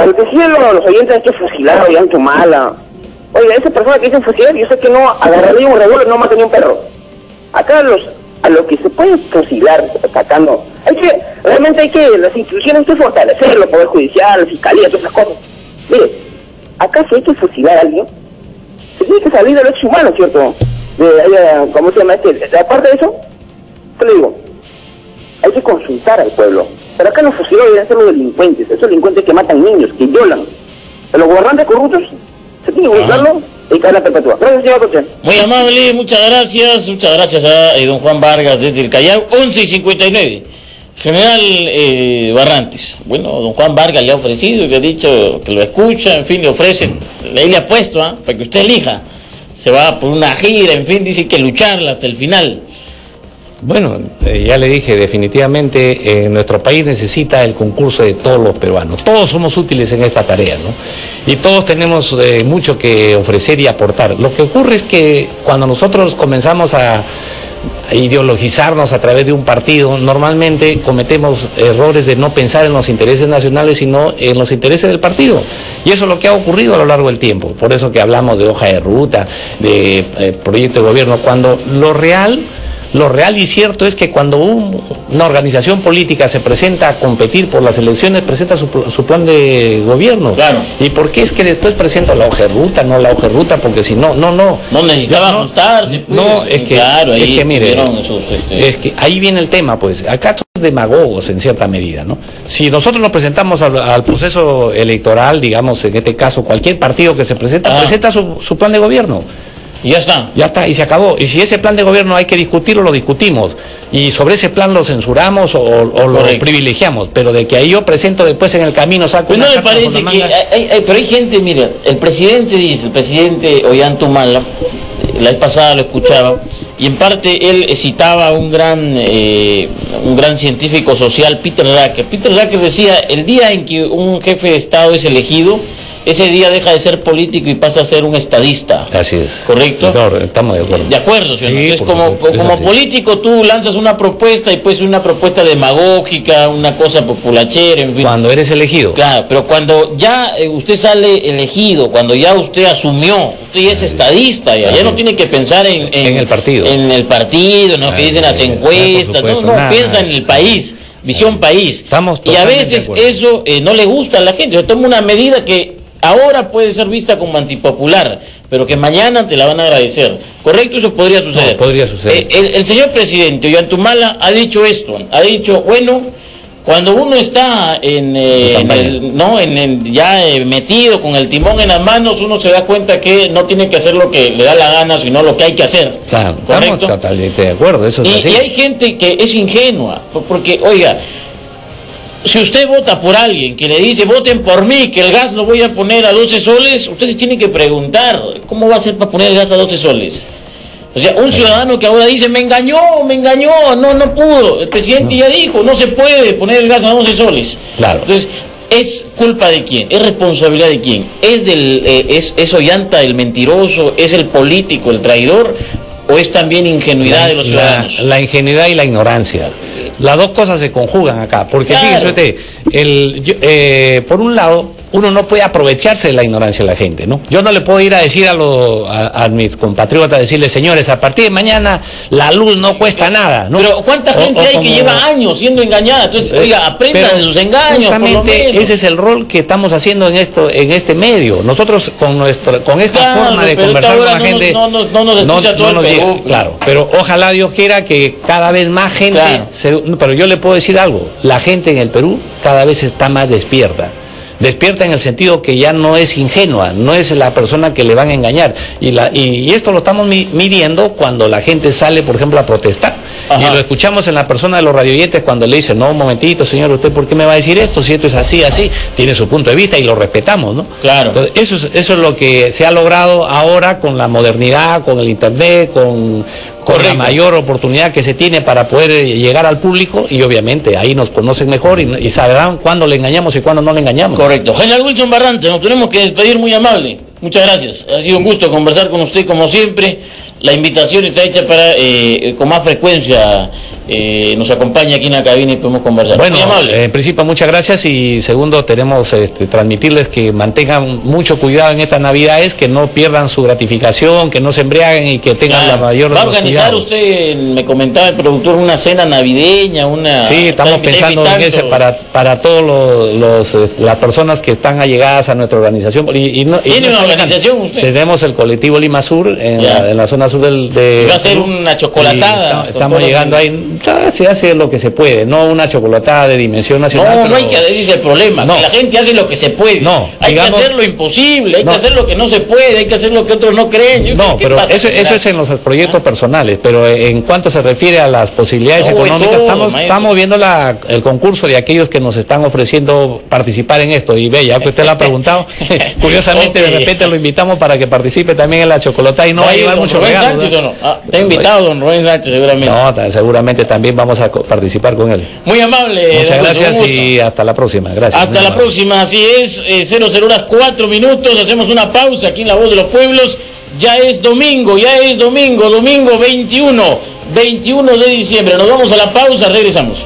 lo que decían los oyentes es que fusilaron Ollanta Humala. Oiga, esa persona que dicen fusilar, yo sé que no agarraría un revólver, no mataría un perro. Acá a lo que se puede fusilar sacando, realmente hay que las instituciones hay que fortalecerlo, el Poder Judicial, la Fiscalía, todas esas cosas. Mire, acá si hay que fusilar a alguien, se tiene que salir de los hechos humanos, ¿cierto? ¿Cómo se llama este? Aparte de eso, te lo digo, hay que consultar al pueblo. Pero acá los fusilados deben ser los delincuentes, esos delincuentes que matan niños, que violan. Pero los gobernantes corruptos, se tiene que buscarlo y caer la perpetua. Gracias, señor Coche. Muy amable, muchas gracias a don Juan Vargas desde el Callao, 11:59. General Barrantes, bueno, don Juan Vargas le ha ofrecido, le ha dicho que lo escucha, en fin, le ofrecen, le ha puesto, para que usted elija, se va por una gira, en fin, dice que lucharla hasta el final. Bueno, ya le dije, definitivamente nuestro país necesita el concurso de todos los peruanos. Todos somos útiles en esta tarea, ¿no? Y todos tenemos mucho que ofrecer y aportar. Lo que ocurre es que cuando nosotros comenzamos a ideologizarnos a través de un partido, normalmente cometemos errores de no pensar en los intereses nacionales, sino en los intereses del partido. Y eso es lo que ha ocurrido a lo largo del tiempo. Por eso que hablamos de hoja de ruta, de proyecto de gobierno, cuando lo real y cierto es que cuando una organización política se presenta a competir por las elecciones, presenta su plan de gobierno. Claro. ¿Y por qué es que después presenta la hoja de ruta? No la hoja de ruta, porque si no... No necesitaba ajustarse. Pues. No, es que, claro, ahí es que mire, esos, es que ahí viene el tema, pues. Acá somos demagogos en cierta medida, ¿no? Si nosotros nos presentamos al proceso electoral, digamos, en este caso, cualquier partido que se presenta, presenta su plan de gobierno. Y ya está. Ya está, y se acabó. Y si ese plan de gobierno hay que discutirlo, lo discutimos. Y sobre ese plan lo censuramos o lo privilegiamos. Pero de que ahí yo presento después en el camino, saco pues no le parece que pero hay gente, mira, el presidente Ollanta-Humala, la vez pasada lo escuchaba, y en parte él citaba un gran científico social, Peter Drucker. Peter Drucker decía, el día en que un jefe de Estado es elegido, ese día deja de ser político y pasa a ser un estadista. Así es. ¿Correcto? No, estamos de acuerdo. De acuerdo, ¿sí? Entonces, como político tú lanzas una propuesta y puede ser una propuesta demagógica, una cosa populachera, en fin. Cuando eres elegido. Claro, pero cuando ya usted sale elegido, cuando ya usted asumió, usted ya es estadista, ya no tiene que pensar en el partido. En el partido, en lo que dicen las encuestas, piensa en el país. Visión país. Y a veces eso no le gusta a la gente. Se toma una medida que ahora puede ser vista como antipopular, pero que mañana te la van a agradecer. ¿Correcto? Eso podría suceder. No, podría suceder. El señor presidente Ollanta-Humala ha dicho esto, ha dicho, bueno, cuando uno está ya metido con el timón en las manos, uno se da cuenta que no tiene que hacer lo que le da la gana, sino lo que hay que hacer. Claro, ¿correcto? Estamos totalmente de acuerdo, eso es así. Y hay gente que es ingenua, porque, oiga, si usted vota por alguien que le dice, voten por mí, que el gas lo voy a poner a 12 soles, usted se tiene que preguntar, ¿cómo va a ser para poner el gas a 12 soles? O sea, un ciudadano que ahora dice, me engañó, no pudo. El presidente ya dijo, no se puede poner el gas a 12 soles. Claro. Entonces, ¿es culpa de quién? ¿Es responsabilidad de quién? ¿Es Ollanta el mentiroso? ¿Es el político el traidor? ¿O es también ingenuidad de los ciudadanos? La ingenuidad y la ignorancia. Las dos cosas se conjugan acá, porque fíjese usted, por un lado, uno no puede aprovecharse de la ignorancia de la gente, ¿no? Yo no le puedo ir a decir a mis compatriotas, decirles, señores, a partir de mañana la luz no cuesta nada, ¿no? Pero ¿cuánta gente hay que lleva años siendo engañada? Entonces, oiga, aprendan de sus engaños. Justamente ese es el rol que estamos haciendo en este medio. Nosotros con esta forma de conversar con la gente no nos escucha todo el Perú. Claro, pero ojalá Dios quiera que cada vez más gente pero yo le puedo decir algo, la gente en el Perú cada vez está más despierta en el sentido que ya no es ingenua, no es la persona que le van a engañar, y esto lo estamos midiendo cuando la gente sale, por ejemplo, a protestar. Ajá. Y lo escuchamos en la persona de los radioyentes cuando le dicen, no, un momentito, señor, ¿usted por qué me va a decir esto? Si esto es así, tiene su punto de vista y lo respetamos, ¿no? Claro. Entonces, eso es lo que se ha logrado ahora con la modernidad, con el internet, con la mayor oportunidad que se tiene para poder llegar al público, y obviamente ahí nos conocen mejor y sabrán cuándo le engañamos y cuándo no le engañamos. Correcto. General Wilson Barrantes, nos tenemos que despedir, muy amable. Muchas gracias. Ha sido un gusto conversar con usted como siempre. La invitación está hecha para con más frecuencia nos acompañe aquí en la cabina y podemos conversar. Bueno, muy amable. en principio muchas gracias, y segundo, tenemos transmitirles que mantengan mucho cuidado en estas Navidades, que no pierdan su gratificación, que no se embriaguen y que tengan la mayor... ¿Va a organizar cuidados. usted, me comentaba el productor, una cena navideña, una... Sí, estamos pensando en ese para todos las personas que están allegadas a nuestra organización. ¿Tiene una organización usted? Tenemos el colectivo Lima Sur en la zona sur de... Va a ser una chocolatada. Estamos llegando ahí, se hace lo que se puede, no una chocolatada de dimensión nacional. No hay que decir el problema, que la gente hace lo que se puede. Hay que hacer lo imposible, hay que hacer lo que no se puede, hay que hacer lo que otros no creen. Pero eso es en los proyectos personales, pero en cuanto se refiere a las posibilidades económicas, estamos viendo el concurso de aquellos que nos están ofreciendo participar en esto, y ve, ya que usted lo ha preguntado, curiosamente de repente lo invitamos para que participe también en la chocolatada, y no va a llevar mucho regalo. Te ha invitado don Rubén Sánchez seguramente. No, seguramente también vamos a participar con él. Muy amable. Muchas gracias y hasta la próxima. Gracias. Hasta la próxima, así es, 00:04, hacemos una pausa aquí en La Voz de los Pueblos. Ya es domingo, domingo 21 de diciembre. Nos vamos a la pausa, regresamos.